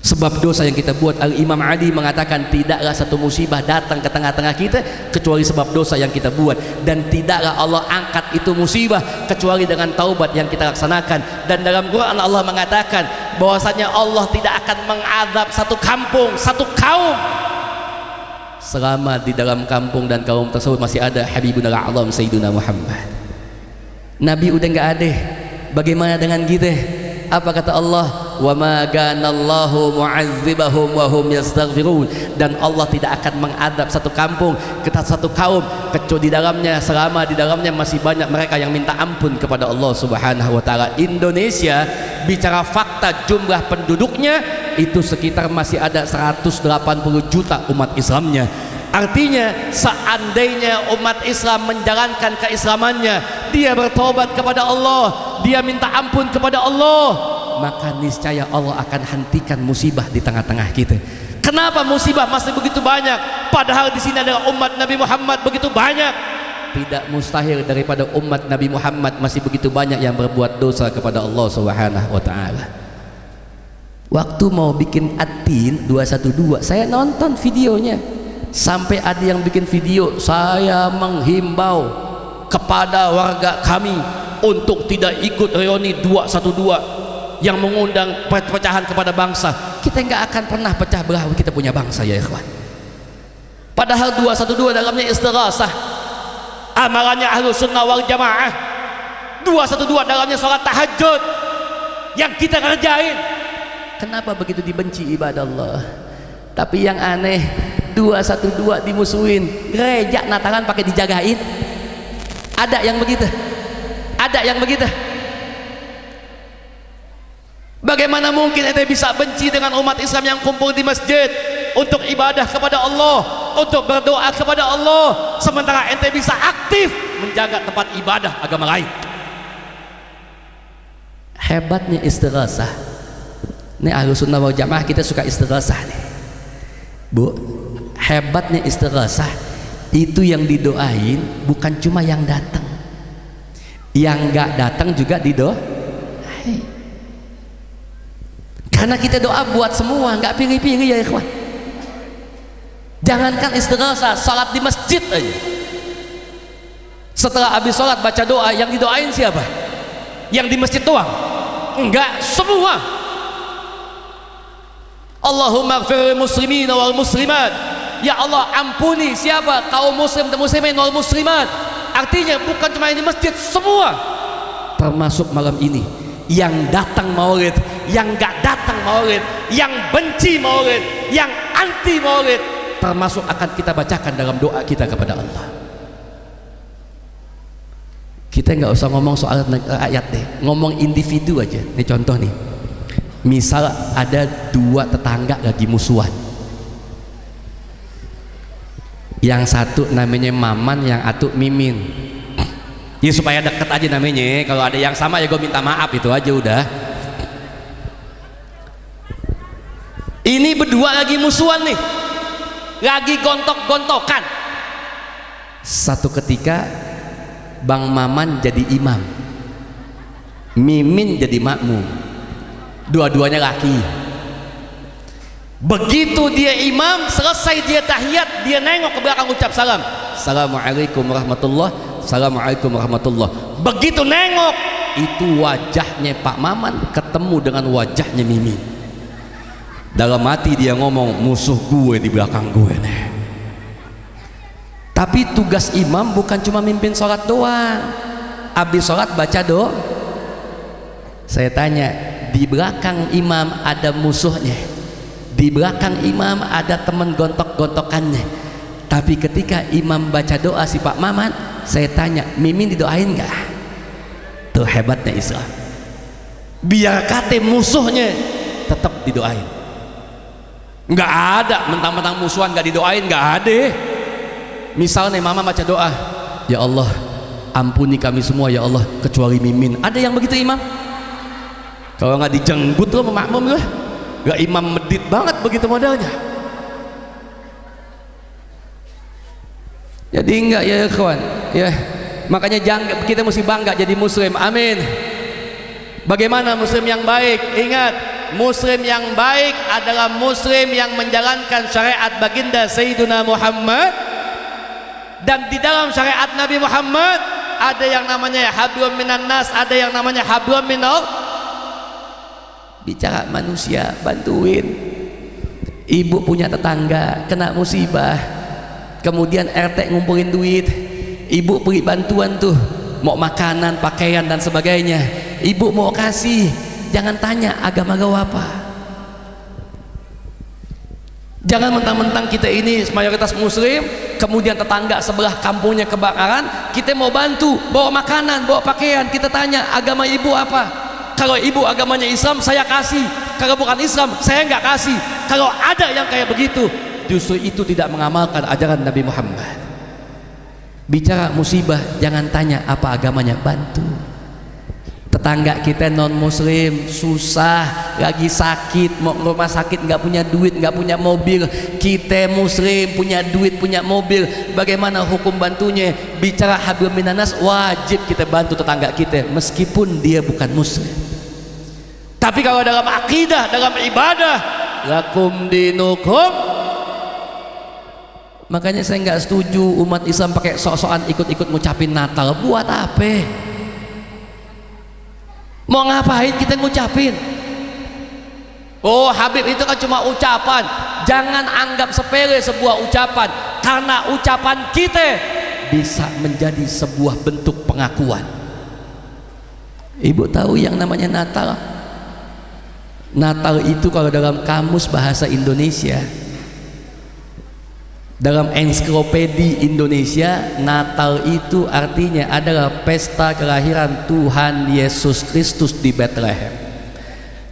Sebab dosa yang kita buat. Al-Imam Ali mengatakan tidaklah satu musibah datang ke tengah-tengah kita kecuali sebab dosa yang kita buat, dan tidaklah Allah angkat itu musibah kecuali dengan taubat yang kita laksanakan. Dan dalam Quran Allah mengatakan bahwasanya Allah tidak akan mengadab satu kampung, satu kaum selama di dalam kampung dan kaum tersebut masih ada Habibuna al-A'zam Sayyiduna Muhammad. Nabi udah nggak ada, bagaimana dengan kita? Apa kata Allah? Wa ma kana Allahu mu'adzibahum wa hum yastaghfirun. Dan Allah tidak akan mengadab satu kampung, satu kaum kecuali di dalamnya, selama di dalamnya masih banyak mereka yang minta ampun kepada Allah Subhanahu wa taala. Indonesia, bicara fakta jumlah penduduknya itu sekitar masih ada 180 juta umat Islamnya. Artinya seandainya umat Islam menjalankan keislamannya, dia bertobat kepada Allah, dia minta ampun kepada Allah, maka niscaya Allah akan hentikan musibah di tengah-tengah kita. Kenapa musibah masih begitu banyak? Padahal di sini adalah umat Nabi Muhammad begitu banyak. Tidak mustahil daripada umat Nabi Muhammad masih begitu banyak yang berbuat dosa kepada Allah Subhanahu wa taala. Waktu mau bikin Atin 212, saya nonton videonya. Sampai ada yang bikin video, saya menghimbau kepada warga kami untuk tidak ikut reuni 212 yang mengundang perpecahan kepada bangsa. Kita nggak akan pernah pecah belah, kita punya bangsa ya ikhwan. Padahal 212 dalamnya istighasah, amalannya Ahlus Sunnah wal Jamaah. 212 dalamnya sholat tahajud yang kita kerjain. Kenapa begitu dibenci, ibadah Allah? Tapi yang aneh, 212 dimusuhin, gereja Natalan pakai dijagain. Ada yang begitu? Ada yang begitu? Bagaimana mungkin ente bisa benci dengan umat Islam yang kumpul di masjid untuk ibadah kepada Allah, untuk berdoa kepada Allah, sementara ente bisa aktif menjaga tempat ibadah agama lain? Hebatnya istighasah. Ini Ahlus Sunnah wal Jamaah kita suka istighasah nih, Bu. Hebatnya istighasah itu yang didoain bukan cuma yang datang, yang nggak datang juga didoain. Karena kita doa buat semua, nggak pilih-pilih ya ikhwan. Jangankan istighasah, salat di masjid aja, setelah habis salat baca doa, yang didoain siapa? Yang di masjid doang? Enggak, semua. Allahumma ighfir muslimin wal muslimat. Ya Allah, ampuni siapa? Kaum muslim dan muslimin wal muslimat. Artinya bukan cuma yang di masjid, semua. Termasuk malam ini, yang datang maulid, yang gak datang maulid, yang benci maulid, yang anti maulid, termasuk akan kita bacakan dalam doa kita kepada Allah. Kita nggak usah ngomong soal ayat deh, ngomong individu aja. Ini contoh nih, misal ada dua tetangga lagi musuhan, yang satu namanya Maman, yang satu Mimin. Ya supaya deket aja namanya, kalau ada yang sama ya gue minta maaf, itu aja udah. Ini berdua lagi musuhan nih, lagi gontok-gontokan. Satu ketika Bang Maman jadi imam, Mimin jadi makmum, dua-duanya laki. Begitu dia imam, selesai dia tahiyat, dia nengok ke belakang ucap salam, assalamualaikum warahmatullah, assalamualaikum warahmatullah. Begitu nengok, itu wajahnya Pak Maman ketemu dengan wajahnya Mimin. Dalam hati dia ngomong, musuh gue di belakang gue nih. Tapi tugas imam bukan cuma mimpin sholat doang. Habis sholat baca doa. Saya tanya, di belakang imam ada musuhnya, di belakang imam ada teman gontok-gontokannya. Tapi ketika imam baca doa si Pak Maman, saya tanya, Mimin didoain nggak? Tuh hebatnya Islam. Biar kate musuhnya tetap didoain. Nggak ada mentang-mentang musuhan nggak didoain, nggak ada. Misalnya mama baca doa, ya Allah, ampuni kami semua ya Allah kecuali Mimin. Ada yang begitu imam? Kalau nggak dijenggut lo makmum lo, nggak imam medit banget begitu modalnya. Jadi enggak ya kawan ya, makanya jangan, kita mesti bangga jadi muslim. Amin. Bagaimana muslim yang baik? Ingat, muslim yang baik adalah muslim yang menjalankan syariat baginda Sayyiduna Muhammad, dan di dalam syariat Nabi Muhammad ada yang namanya hablum minan nas, ada yang namanya hablum minal. Bicara manusia, bantuin. Ibu punya tetangga kena musibah, kemudian RT ngumpulin duit, ibu beri bantuan tuh, mau makanan, pakaian dan sebagainya, ibu mau kasih, jangan tanya agama kau apa. Jangan mentang-mentang kita ini mayoritas muslim, kemudian tetangga sebelah kampungnya kebakaran, kita mau bantu, bawa makanan, bawa pakaian, kita tanya agama ibu apa. Kalau ibu agamanya Islam saya kasih, kalau bukan Islam saya nggak kasih. Kalau ada yang kayak begitu, justru itu tidak mengamalkan ajaran Nabi Muhammad. Bicara musibah jangan tanya apa agamanya, bantu. Tetangga kita non muslim susah, lagi sakit, mau ke rumah sakit nggak punya duit, nggak punya mobil. Kita muslim punya duit, punya mobil, bagaimana hukum bantunya? Bicara hablum minanas, wajib kita bantu tetangga kita meskipun dia bukan muslim. Tapi kalau dalam akidah, dalam ibadah, lakum dinukum. Makanya saya nggak setuju umat Islam pakai sok-sokan ikut-ikut ngucapin Natal. Buat apa? Mau ngapain kita ngucapin? Oh, Habib itu kan cuma ucapan. Jangan anggap sepele sebuah ucapan, karena ucapan kita bisa menjadi sebuah bentuk pengakuan. Ibu tahu yang namanya Natal? Natal itu kalau dalam kamus bahasa Indonesia, dalam ensiklopedi Indonesia, Natal itu artinya adalah pesta kelahiran Tuhan Yesus Kristus di Bethlehem.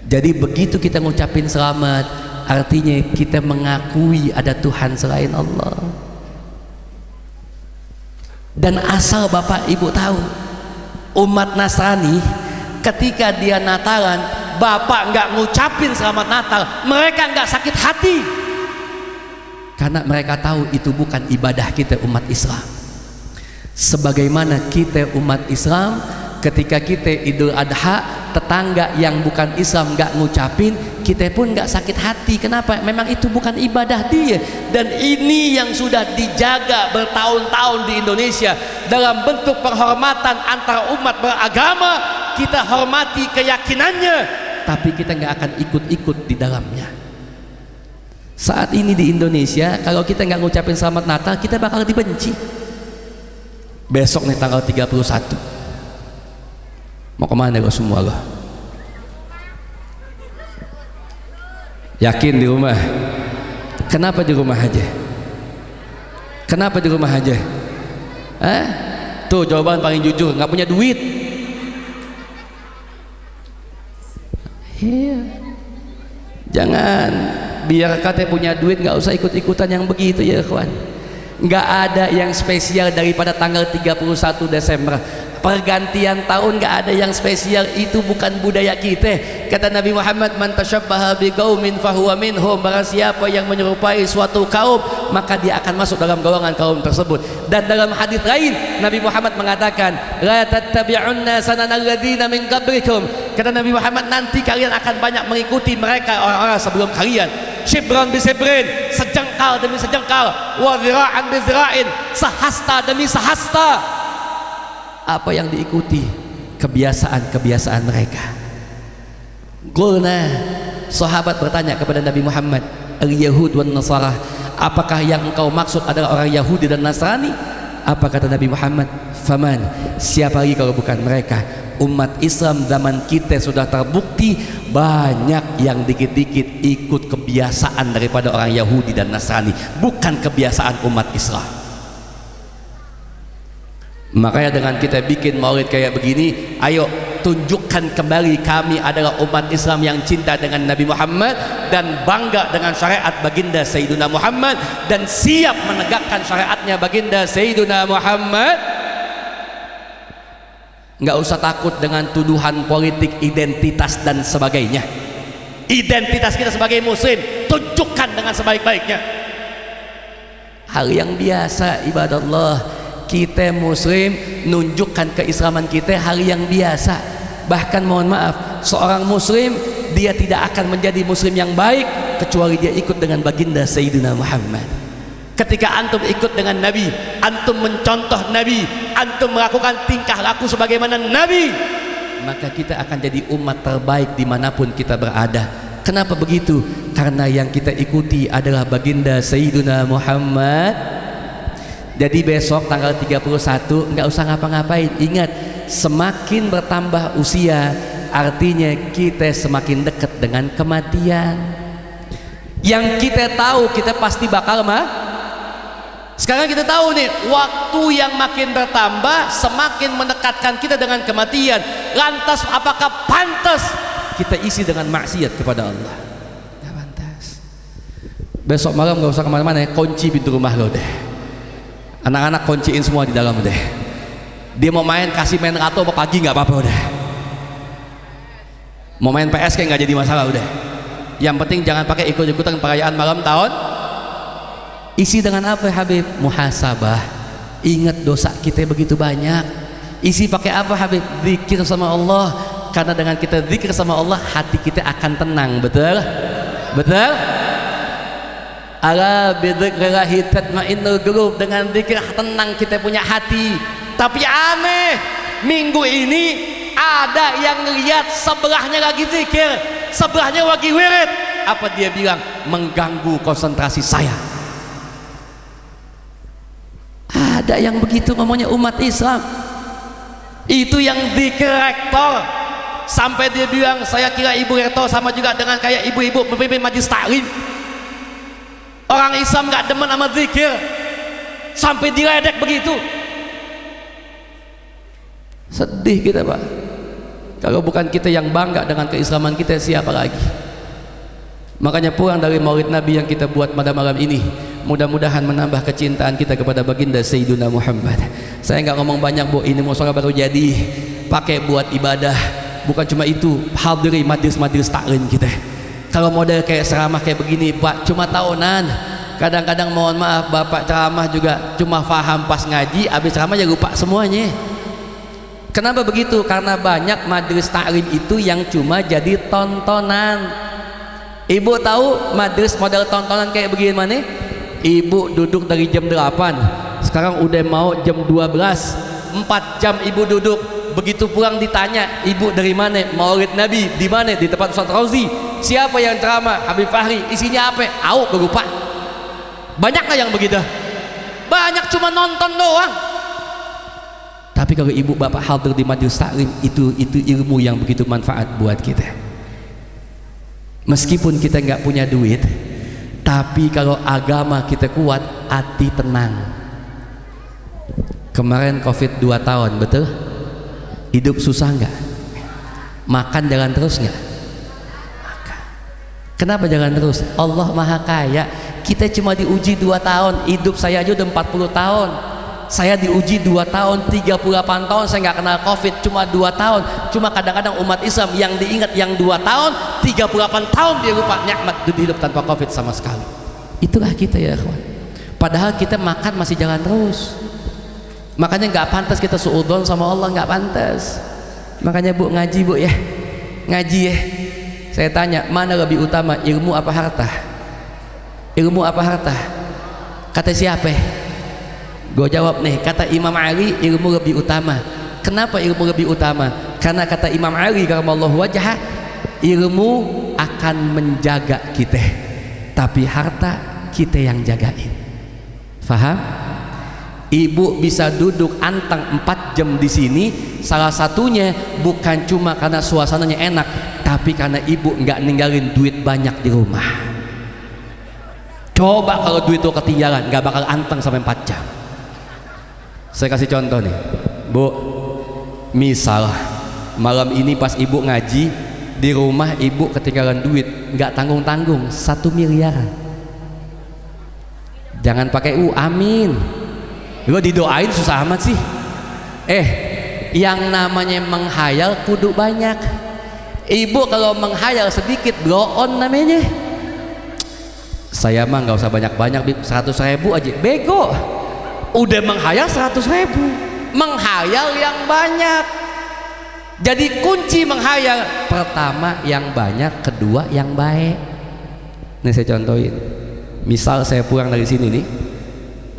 Jadi begitu kita ngucapin selamat, artinya kita mengakui ada Tuhan selain Allah. Dan asal Bapak Ibu tahu, umat Nasrani ketika dia Natalan, Bapak nggak ngucapin selamat Natal, mereka nggak sakit hati, karena mereka tahu itu bukan ibadah kita umat Islam. Sebagaimana kita umat Islam, ketika kita Idul Adha, tetangga yang bukan Islam nggak ngucapin, kita pun nggak sakit hati. Kenapa? Memang itu bukan ibadah dia. Dan ini yang sudah dijaga bertahun-tahun di Indonesia dalam bentuk penghormatan antara umat beragama. Kita hormati keyakinannya, tapi kita nggak akan ikut-ikut di dalamnya. Saat ini di Indonesia, kalau kita nggak ngucapin selamat Natal, kita bakal dibenci. Besok nih tanggal 31, mau kemana lo semua lo? Yakin di rumah? Kenapa di rumah aja? Kenapa di rumah aja? Tuh jawaban paling jujur, nggak punya duit. Iya. Jangan, biar kata punya duit nggak usah ikut-ikutan yang begitu ya kawan. Nggak ada yang spesial daripada tanggal 31 Desember. Pergantian tahun nggak ada yang spesial, itu bukan budaya kita. Kata Nabi Muhammad, man tasyabbaha biqaumin fahuwa minhum. Barang siapa yang menyerupai suatu kaum, maka dia akan masuk dalam golongan kaum tersebut. Dan dalam hadis lain Nabi Muhammad mengatakan, la tattabi'unna sananal ladzina min qablikum. Kata Nabi Muhammad, nanti kalian akan banyak mengikuti mereka orang-orang sebelum kalian. Shibran bi shibrin, sejengkal demi sejengkal, wa zira'an bi zira'in, sehasta demi sehasta. Apa yang diikuti? Kebiasaan-kebiasaan mereka. Qulna, sahabat bertanya kepada Nabi Muhammad, al-yahud wan nasara, apakah yang engkau maksud adalah orang Yahudi dan Nasrani? Apa kata Nabi Muhammad? Faman, siapa lagi kalau bukan mereka? Umat Islam zaman kita sudah terbukti banyak yang dikit-dikit ikut kebiasaan daripada orang Yahudi dan Nasrani, bukan kebiasaan umat Islam. Makanya dengan kita bikin maulid kayak begini, ayo tunjukkan kembali kami adalah umat Islam yang cinta dengan Nabi Muhammad dan bangga dengan syariat baginda Sayyiduna Muhammad dan siap menegakkan syariatnya baginda Sayyiduna Muhammad. Nggak usah takut dengan tuduhan politik identitas dan sebagainya. Identitas kita sebagai muslim tunjukkan dengan sebaik-baiknya. Hal yang biasa ibadah Allah, kita muslim nunjukkan keislaman kita hal yang biasa. Bahkan mohon maaf, seorang muslim dia tidak akan menjadi muslim yang baik kecuali dia ikut dengan baginda Sayyidina Muhammad. Ketika antum ikut dengan Nabi, antum mencontoh Nabi, antum melakukan tingkah laku sebagaimana Nabi, maka kita akan jadi umat terbaik dimanapun kita berada. Kenapa begitu? Karena yang kita ikuti adalah baginda Sayyidina Muhammad. Jadi besok tanggal 31 nggak usah ngapa-ngapain. Ingat, semakin bertambah usia artinya kita semakin dekat dengan kematian. Yang kita tahu kita pasti bakal sekarang kita tahu nih, waktu yang makin bertambah semakin mendekatkan kita dengan kematian. Lantas apakah pantas kita isi dengan maksiat kepada Allah? Nggak pantas. Besok malam nggak usah kemana-mana ya, kunci pintu rumah lo deh. Anak-anak kunciin semua di dalam deh. Dia mau main kasih main atau pagi nggak apa-apa udah. Mau main PS kayak nggak jadi masalah udah. Yang penting jangan pakai ikut-ikutan perayaan malam tahun. Isi dengan apa Habib? Muhasabah. Ingat dosa kita begitu banyak. Isi pakai apa Habib? Zikir sama Allah. Karena dengan kita zikir sama Allah, hati kita akan tenang. Betul? Betul? Ala bidzikrillahi tatmainnul qulub. Dengan zikir tenang kita punya hati. Tapi aneh, minggu ini ada yang lihat sebelahnya lagi zikir, sebelahnya lagi wirid. Apa dia bilang? Mengganggu konsentrasi saya. Ada yang begitu ngomongnya umat Islam. Itu yang zikir rektor. Sampai dia bilang, saya kira ibu rektor sama juga dengan kayak ibu-ibu pemimpin majelis taklim. Orang Islam gak demen sama zikir. Sampai diledek begitu. Sedih kita Pak. Kalau bukan kita yang bangga dengan keislaman kita, siapa lagi? Makanya pulang dari maulid Nabi yang kita buat pada malam ini, mudah-mudahan menambah kecintaan kita kepada baginda Sayyidina Muhammad. Saya nggak ngomong banyak Bu, ini musola baru jadi, pakai buat ibadah. Bukan cuma itu, hadiri majelis-majelis taklim kita. Kalau model kayak ceramah kayak begini Pak, cuma tahunan. Kadang-kadang mohon maaf, Bapak ceramah juga cuma paham pas ngaji, habis ceramah ya lupa semuanya. Kenapa begitu? Karena banyak majelis taklim itu yang cuma jadi tontonan. Ibu tahu majelis model tontonan kayak begini mana? Ibu duduk dari jam 8, sekarang udah mau jam 12, 4 jam ibu duduk. Begitu pulang ditanya, ibu dari mana? Maulid Nabi di mana? Di tempat Ustaz Rauzi. Siapa yang ceramah? Habib Fahri. Isinya apa? Aku lupa. Banyak nggak yang begitu? Banyak, cuma nonton doang. Tapi kalau ibu bapak hadir di majelis taklim, itu ilmu yang begitu manfaat buat kita. Meskipun kita nggak punya duit, tapi kalau agama kita kuat, hati tenang. Kemarin COVID 2 tahun, betul? Hidup susah nggak? Makan jalan terus nggak? Kenapa jalan terus? Allah Maha Kaya. Kita cuma diuji 2 tahun. Hidup saya aja udah 40 tahun. Saya diuji 2 tahun, 38 tahun saya nggak kenal COVID, cuma 2 tahun. Cuma kadang-kadang umat Islam yang diingat yang 2 tahun, 38 tahun dia lupa nikmat hidup tanpa COVID sama sekali. Itulah kita ya kawan. Padahal kita makan masih jalan terus. Makanya nggak pantas kita suudzon sama Allah, nggak pantas. Makanya Bu ngaji Bu ya, ngaji ya. Saya tanya, mana lebih utama, ilmu apa harta? Ilmu apa harta? Kata siapa? Gue jawab nih, kata Imam Ali, ilmu lebih utama. Kenapa ilmu lebih utama? Karena kata Imam Ali karamallahu wajhah, ilmu akan menjaga kita, tapi harta kita yang jagain. Faham? Ibu bisa duduk antang 4 jam di sini, salah satunya bukan cuma karena suasananya enak, tapi karena ibu nggak ninggalin duit banyak di rumah. Coba kalau duit itu ketinggalan, nggak bakal anteng sampai 4 jam. Saya kasih contoh nih Bu, misal malam ini pas ibu ngaji di rumah, ibu ketinggalan duit, nggak tanggung-tanggung 1 miliar. Jangan pakai amin. Lo didoain susah amat sih. yang namanya menghayal kudu banyak. Ibu kalau menghayal sedikit blow on namanya. Saya mah nggak usah banyak-banyak, 100.000 aja bego. Udah menghayal 100.000, menghayal yang banyak. Jadi kunci menghayal, pertama yang banyak, kedua yang baik. Ini saya contohin. Misal saya pulang dari sini nih,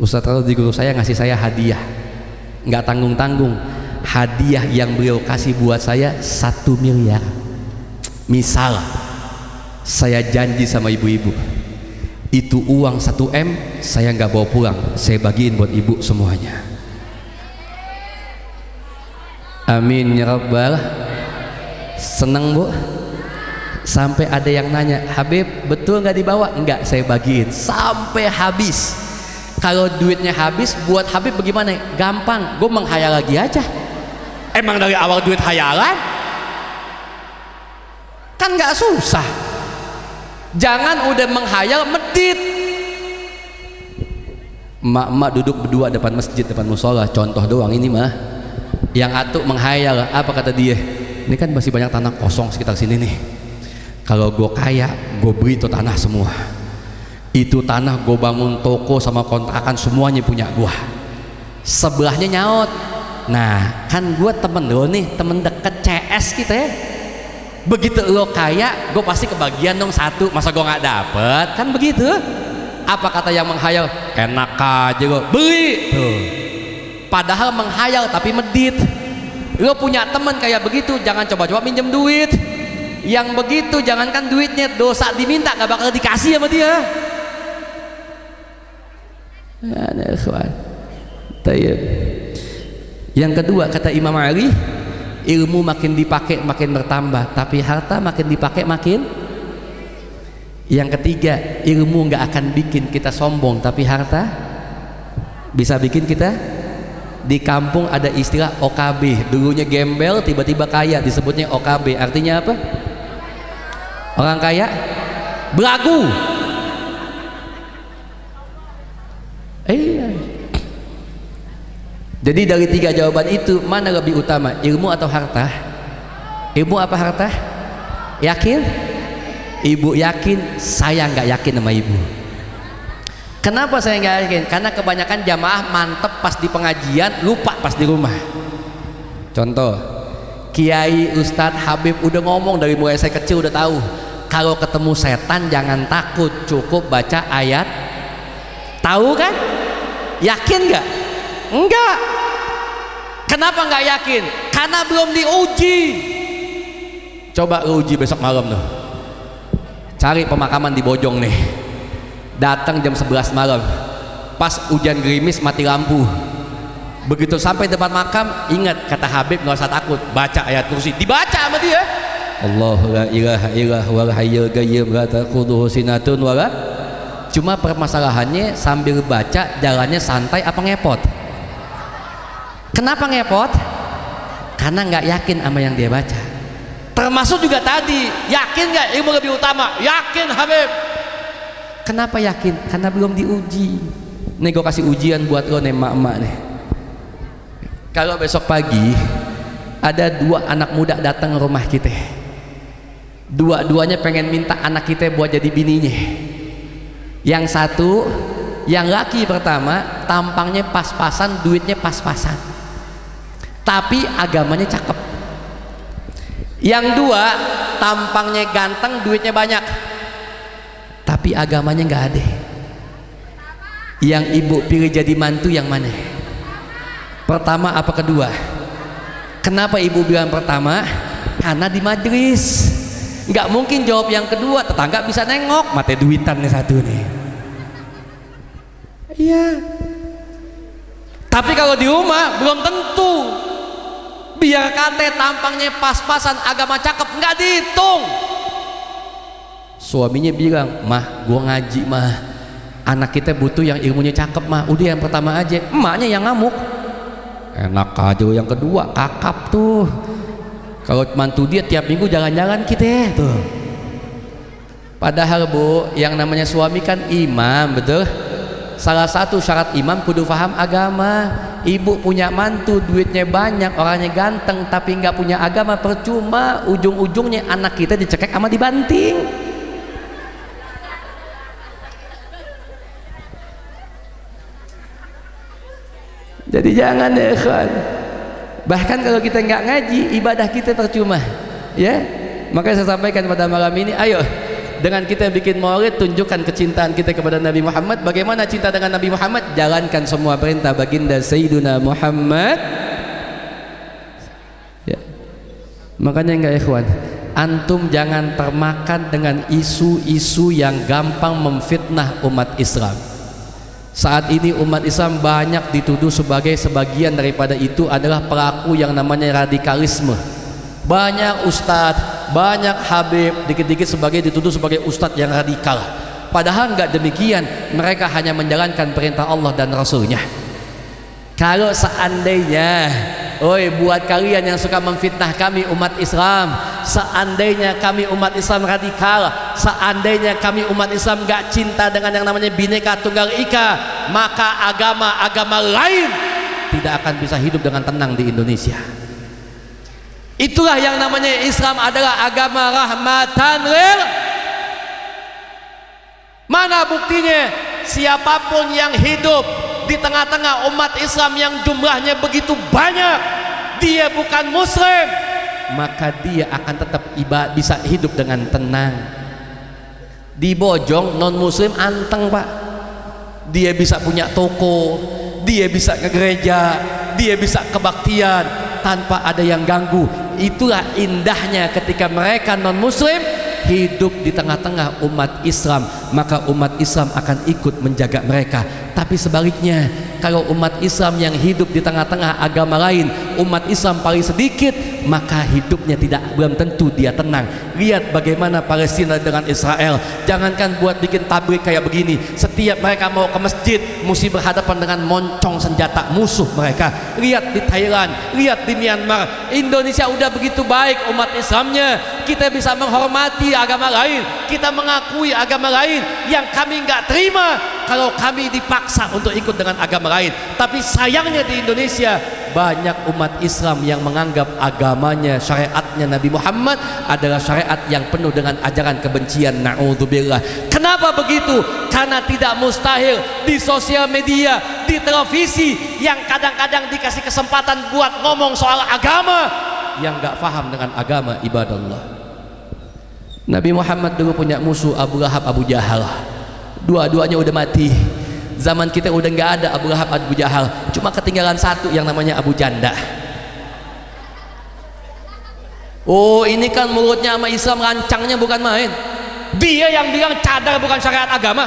Ustadz Rodi guru saya ngasih saya hadiah, nggak tanggung-tanggung. Hadiah yang beliau kasih buat saya 1 miliar. Misal saya janji sama ibu-ibu, itu uang 1 M saya nggak bawa pulang, saya bagiin buat ibu semuanya. Amin ya rabbal. Seneng bu? Sampai ada yang nanya, Habib betul nggak dibawa? Enggak, saya bagiin sampai habis. Kalau duitnya habis, buat Habib bagaimana? Gampang, gue menghayal lagi aja. Emang dari awal duit hayalan? Kan nggak susah. Jangan udah menghayal medit. Emak-emak duduk berdua depan masjid, depan musola, contoh doang ini mah. Yang atuk menghayal, apa kata dia? Ini kan masih banyak tanah kosong sekitar sini nih. Kalau gue kaya, gue beli itu tanah semua. Itu tanah gue bangun toko sama kontrakan semuanya punya gue. Sebelahnya nyaut. Nah, kan gue temen lo nih, temen deket CS kita ya. Begitu lo kaya, gue pasti kebagian dong 1. Masa gue nggak dapet? Kan begitu. Apa kata yang menghayal? Enak aja gue beli. Tuh. Padahal menghayal tapi medit. Lo punya temen kayak begitu, jangan coba-coba minjem duit. Yang begitu jangankan duitnya, dosa diminta gak bakal dikasih sama dia. Yang kedua kata Imam Ali, ilmu makin dipakai makin bertambah, tapi harta makin dipakai makin. Yang ketiga, ilmu gak akan bikin kita sombong, tapi harta bisa bikin kita. Di kampung ada istilah OKB, dulunya gembel tiba-tiba kaya, disebutnya OKB. Artinya apa? Orang kaya belagu. Jadi dari 3 jawaban itu, mana lebih utama, ilmu atau harta? Ilmu apa harta? Yakin? Ibu yakin, saya nggak yakin sama ibu. Kenapa saya nggak yakin? Karena kebanyakan jamaah mantep pas di pengajian, lupa pas di rumah. Contoh, Kiai, Ustadz, Habib udah ngomong dari mulai saya kecil udah tahu. Kalau ketemu setan jangan takut, cukup baca ayat. Tahu kan? Yakin nggak? Enggak. Kenapa nggak yakin? Karena belum diuji. Coba uji besok malam tuh. Cari pemakaman di Bojong nih. Datang jam 11 malam, pas hujan gerimis mati lampu. Begitu sampai depan makam, ingat kata Habib, nggak usah takut, baca ayat kursi. Dibaca sama dia. Allahu la ilaha illallah wal hayyul qayyum la ta'khudhuhu sinatun wa la. Cuma permasalahannya sambil baca jalannya santai apa ngepot? Kenapa ngepot? Karena nggak yakin sama yang dia baca. Termasuk juga tadi, yakin nggak ilmu lebih utama? Yakin Habib. Kenapa yakin? Karena belum diuji. Nih gue kasih ujian buat lo nih emak-emak nih. Kalau besok pagi ada 2 anak muda datang ke rumah kita, dua-duanya pengen minta anak kita buat jadi bininya. Yang satu, yang laki pertama, tampangnya pas-pasan, duitnya pas-pasan, tapi agamanya cakep. Yang 2, tampangnya ganteng, duitnya banyak, tapi agamanya nggak ada. Yang ibu pilih jadi mantu yang mana? Pertama apa kedua? Kenapa ibu bilang pertama? Karena di majelis nggak mungkin jawab yang kedua, tetangga bisa nengok, mate duitan nih satu nih. Iya. Tapi kalau di rumah belum tentu. Biar kate tampangnya pas-pasan, agama cakep, nggak dihitung. Suaminya bilang, mah gua ngaji mah, anak kita butuh yang ilmunya cakep mah, udah yang pertama aja. Emaknya yang ngamuk. Enak aja yang kedua, kakap tuh. Kalau mantu dia tiap minggu jalan-jalan kita tuh. Padahal bu, yang namanya suami kan imam, betul? salah satu syarat imam kudu paham agama. Ibu punya mantu, duitnya banyak, orangnya ganteng, tapi nggak punya agama, percuma. Ujung-ujungnya anak kita dicekek sama dibanting. Jadi jangan ya ikhwan. Bahkan kalau kita nggak ngaji, ibadah kita percuma, ya. Makanya saya sampaikan pada malam ini, ayo dengan kita bikin maulid, tunjukkan kecintaan kita kepada Nabi Muhammad. Bagaimana cinta dengan Nabi Muhammad? Jalankan semua perintah baginda Sayyiduna Muhammad, ya. Makanya enggak ikhwan, antum jangan termakan dengan isu-isu yang gampang memfitnah umat Islam. Saat ini umat Islam banyak dituduh sebagai sebagian daripada itu adalah pelaku yang namanya radikalisme. Banyak ustadz, banyak habib dikit-dikit dituduh sebagai ustadz yang radikal. Padahal enggak demikian, mereka hanya menjalankan perintah Allah dan Rasulnya. Kalau seandainya, oi buat kalian yang suka memfitnah kami umat Islam, seandainya kami umat Islam radikal, seandainya kami umat Islam gak cinta dengan yang namanya Bhinneka Tunggal Ika, maka agama-agama lain tidak akan bisa hidup dengan tenang di Indonesia. Itulah yang namanya Islam adalah agama rahmatan lil. Mana buktinya? Siapapun yang hidup di tengah-tengah umat Islam yang jumlahnya begitu banyak, dia bukan muslim, maka dia akan tetap bisa hidup dengan tenang. Di Bojong non muslim anteng pak, dia bisa punya toko, dia bisa ke gereja, dia bisa kebaktian tanpa ada yang ganggu. Itulah indahnya ketika mereka non muslim hidup di tengah-tengah umat Islam, maka umat Islam akan ikut menjaga mereka. Tapi sebaliknya, kalau umat Islam yang hidup di tengah-tengah agama lain, umat Islam paling sedikit, maka hidupnya belum tentu dia tenang. Lihat bagaimana Palestina dengan Israel. Jangankan buat bikin tablik kayak begini, setiap mereka mau ke masjid mesti berhadapan dengan moncong senjata musuh mereka. Lihat di Thailand, lihat di Myanmar. Indonesia udah begitu baik umat Islamnya, kita bisa menghormati agama lain, kita mengakui agama lain. Yang kami nggak terima kalau kami dipaksa untuk ikut dengan agama lain. Tapi sayangnya di Indonesia banyak umat Islam yang menganggap agamanya, syariatnya Nabi Muhammad adalah syariat yang penuh dengan ajaran kebencian. Na'udzubillah. Kenapa begitu? Karena tidak mustahil di sosial media, di televisi, yang kadang-kadang dikasih kesempatan buat ngomong soal agama, yang gak paham dengan agama, ibadallah. Nabi Muhammad dulu punya musuh Abu Lahab, Abu Jahal. Dua-duanya udah mati. Zaman kita udah nggak ada Abu Lahab, Abu Jahal, cuma ketinggalan satu yang namanya Abu Janda. Oh, ini kan mulutnya sama Islam lancangnya bukan main. Dia yang bilang cadar bukan syariat agama,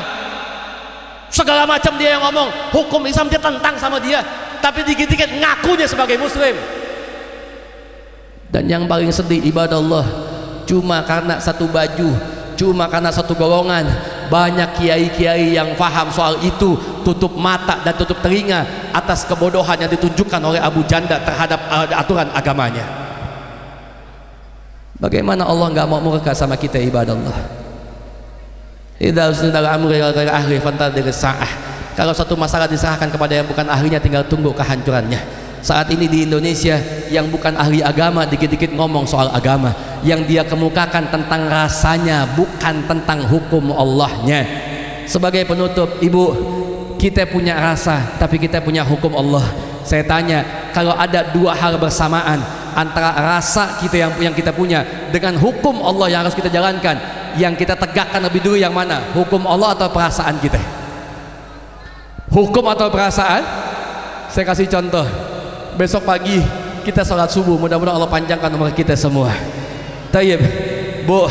segala macam dia yang ngomong, hukum Islam dia tentang sama dia, tapi dikit-dikit ngakunya sebagai muslim. Dan yang paling sedih ibadallah, cuma karena satu baju, cuma karena satu golongan, banyak kiai-kiai yang paham soal itu tutup mata dan tutup telinga atas kebodohan yang ditunjukkan oleh Abu Janda terhadap aturan agamanya. Bagaimana Allah nggak mau murka sama kita ibadallah? Kalau satu masalah diserahkan kepada yang bukan ahlinya, tinggal tunggu kehancurannya. Saat ini di Indonesia yang bukan ahli agama dikit-dikit ngomong soal agama, yang dia kemukakan tentang rasanya, bukan tentang hukum Allahnya. Sebagai penutup, ibu, kita punya rasa tapi kita punya hukum Allah. Saya tanya, kalau ada dua hal bersamaan antara rasa kita yang kita punya dengan hukum Allah yang harus kita jalankan, yang kita tegakkan lebih dulu yang mana? Hukum Allah atau perasaan kita? Hukum atau perasaan? Saya kasih contoh. Besok pagi kita sholat subuh, mudah-mudahan Allah panjangkan umur kita semua. Tayyib, Bu,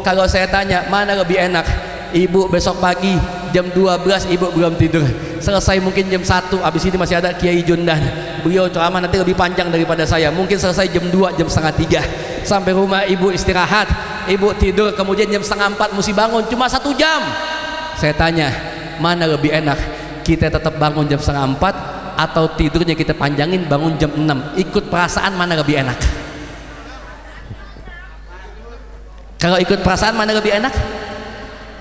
kalau saya tanya mana lebih enak, ibu besok pagi jam 12 ibu belum tidur, selesai mungkin jam 1, habis ini masih ada Kiai Jundan, beliau ceramah nanti lebih panjang daripada saya, mungkin selesai jam 2, jam setengah 3, sampai rumah ibu istirahat, ibu tidur, kemudian jam setengah 4 mesti bangun, cuma 1 jam. Saya tanya, mana lebih enak, kita tetap bangun jam setengah 4 atau tidurnya kita panjangin bangun jam 6? Ikut perasaan mana lebih enak? Kalau ikut perasaan mana lebih enak?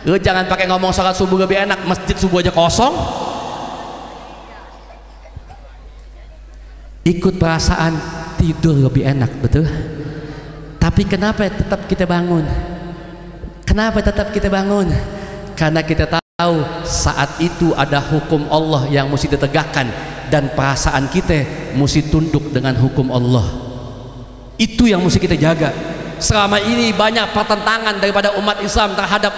Lu jangan pakai ngomong sholat subuh lebih enak, masjid subuh aja kosong, ikut perasaan tidur lebih enak, betul? Tapi kenapa tetap kita bangun? Kenapa tetap kita bangun? Karena kita tahu saat itu ada hukum Allah yang mesti ditegakkan dan perasaan kita mesti tunduk dengan hukum Allah. Itu yang mesti kita jaga. Selama ini banyak pertentangan daripada umat Islam terhadap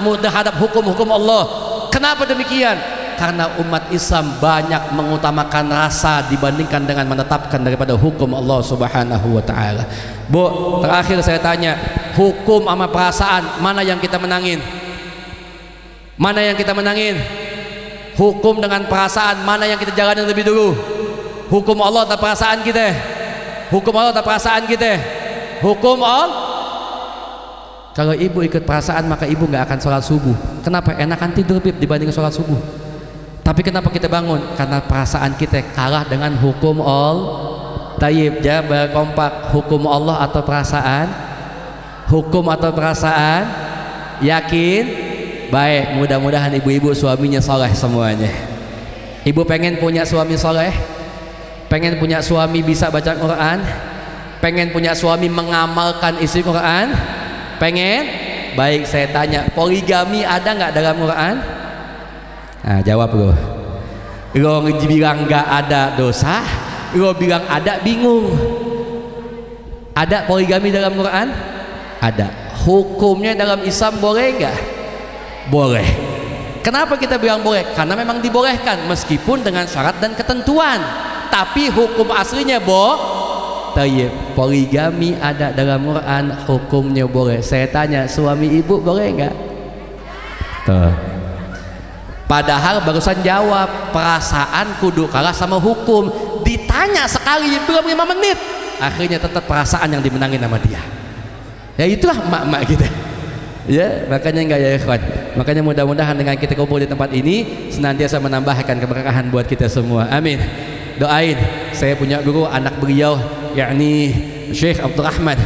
hukum-hukum Allah. Kenapa demikian? Karena umat Islam banyak mengutamakan rasa dibandingkan dengan menetapkan daripada hukum Allah Subhanahu wa taala. Bu, terakhir saya tanya, hukum sama perasaan mana yang kita menangin? Mana yang kita menangin? Hukum dengan perasaan mana yang kita jalanin lebih dulu? Hukum Allah atau perasaan kita? Hukum Allah atau perasaan kita? Hukum Allah. Kalau ibu ikut perasaan maka ibu nggak akan sholat subuh. Kenapa? Enakan tidur dibanding sholat subuh. Tapi kenapa kita bangun? Karena perasaan kita kalah dengan hukum Allah. Tayyib, ya, berkompak. Hukum Allah atau perasaan? Hukum atau perasaan? Yakin? Baik, mudah-mudahan ibu-ibu suaminya soleh semuanya. Ibu pengen punya suami soleh? Pengen punya suami bisa baca Quran? Pengen punya suami mengamalkan isi Quran? Pengen? Baik, saya tanya, poligami ada nggak dalam Quran? Nah, jawab lo. Lo bilang nggak ada dosa, lo bilang ada bingung. Ada poligami dalam Quran? Ada. Hukumnya dalam Islam boleh nggak? Boleh. Kenapa kita bilang boleh? Karena memang dibolehkan meskipun dengan syarat dan ketentuan. Tapi hukum aslinya Tayyib, poligami ada dalam Quran, hukumnya boleh. Saya tanya, suami ibu boleh nggak? Tuh. Padahal barusan jawab perasaan kudu kalah sama hukum. Ditanya sekali belum 5 menit, akhirnya tetap perasaan yang dimenangin sama dia. Ya itulah emak-emak kita. Ya, makanya enggak ya ikhwan. Makanya mudah-mudahan dengan kita kumpul di tempat ini senantiasa menambahkan keberkahan buat kita semua. Amin. Doain. Saya punya guru, anak beliau yakni Syekh Abdul Rahman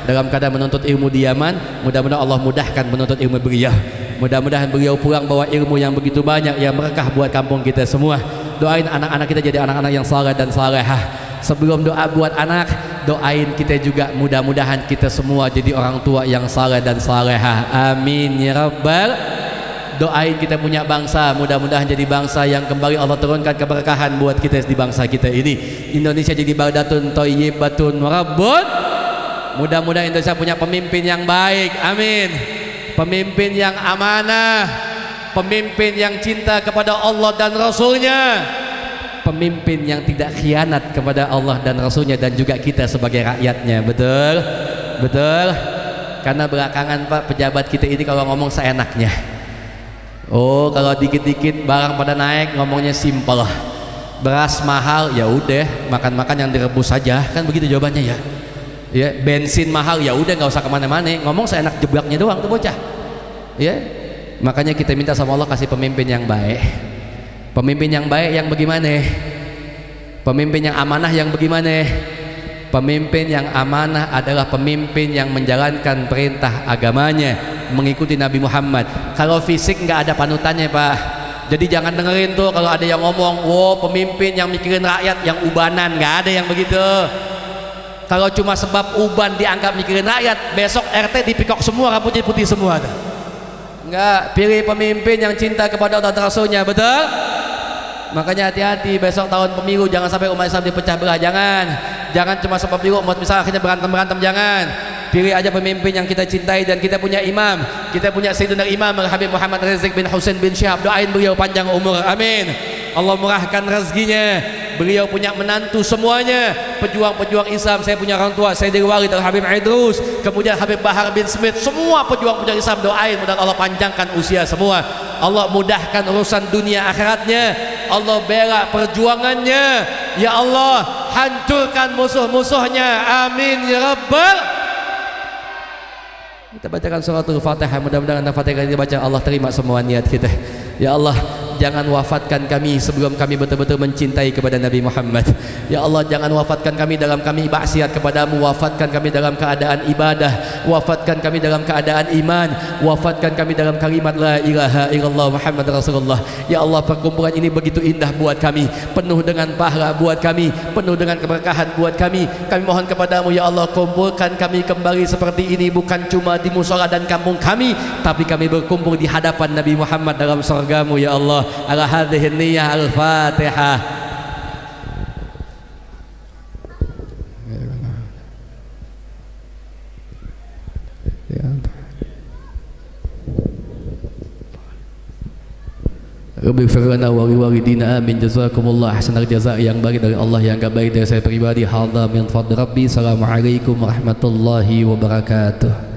dalam keadaan menuntut ilmu di Yaman. Mudah-mudahan Allah mudahkan menuntut ilmu beliau. Mudah-mudahan beliau pulang bawa ilmu yang begitu banyak yang berkah buat kampung kita semua. Doain anak-anak kita jadi anak-anak yang saleh dan salehah. Sebelum doa buat anak, doain kita juga mudah-mudahan kita semua jadi orang tua yang saleh dan salehah. Amin ya rabbal. Doain kita punya bangsa, mudah-mudahan jadi bangsa yang kembali Allah turunkan keberkahan buat kita di bangsa kita ini. Indonesia jadi baldatun thayyibatun rabbun. Mudah-mudahan Indonesia punya pemimpin yang baik. Amin. Pemimpin yang amanah, pemimpin yang cinta kepada Allah dan Rasulnya, pemimpin yang tidak khianat kepada Allah dan Rasulnya dan juga kita sebagai rakyatnya. Betul? Betul? Karena belakangan Pak, pejabat kita ini kalau ngomong seenaknya. Oh, kalau dikit-dikit barang pada naik ngomongnya simpel. Beras mahal, ya udah makan-makan yang direbus saja, kan begitu jawabannya ya. Ya, bensin mahal, ya udah nggak usah kemana-mana, ngomong seenak jeblaknya doang tuh bocah. Ya, makanya kita minta sama Allah kasih pemimpin yang baik. Pemimpin yang baik yang bagaimana? Pemimpin yang amanah yang bagaimana? Pemimpin yang amanah adalah pemimpin yang menjalankan perintah agamanya, mengikuti Nabi Muhammad. Kalau fisik nggak ada panutannya Pak. Jadi jangan dengerin tuh kalau ada yang ngomong, wow pemimpin yang mikirin rakyat yang ubanan, nggak ada yang begitu. Kalau cuma sebab uban dianggap mikirin rakyat, besok RT dipikok semua, rambutnya putih semua. Enggak, pilih pemimpin yang cinta kepada Allah dan Rasulnya, betul? Makanya hati-hati besok tahun pemilu, jangan sampai umat Islam dipecah belah, jangan cuma sebab pemilu umat Islam akhirnya berantem, jangan. Pilih aja pemimpin yang kita cintai dan kita punya imam, kita punya Sayyidina Imam Habib Muhammad Rizik bin Husain bin Syihab. Doain beliau panjang umur, amin. Allah murahkan rezekinya. Beliau punya menantu semuanya pejuang-pejuang Islam. Saya punya orang tua, saya Walid Habib Idrus, kemudian Habib Bahar bin Smith, semua pejuang-pejuang Islam. Doain mudah Allah panjangkan usia semua, Allah mudahkan urusan dunia akhiratnya, Allah bela perjuangannya, ya Allah hancurkan musuh-musuhnya, amin ya rabbal. Kita bacakan suratul Fatihah, mudah-mudahan Fatihah kita baca Allah terima semua niat kita. Ya Allah, jangan wafatkan kami sebelum kami betul-betul mencintai kepada Nabi Muhammad. Ya Allah, jangan wafatkan kami dalam kami maksiat kepadamu, wafatkan kami dalam keadaan ibadah, wafatkan kami dalam keadaan iman, wafatkan kami dalam kalimat la ilaha illallah Muhammad Rasulullah. Ya Allah, perkumpulan ini begitu indah buat kami, penuh dengan pahala buat kami, penuh dengan keberkahan buat kami. Kami mohon kepadamu ya Allah, kumpulkan kami kembali seperti ini, bukan cuma di musola dan kampung kami, tapi kami berkumpul di hadapan Nabi Muhammad dalam surgamu ya Allah. Ala hadhihi niyyah, al-Fatihah. Rabbi firlana wa walidina amin. Jazakumullah hasanal jazaa yang baik dari Allah, yang enggak baik dari saya pribadi. Hadza min fadli Rabbi. Assalamualaikum warahmatullahi wabarakatuh.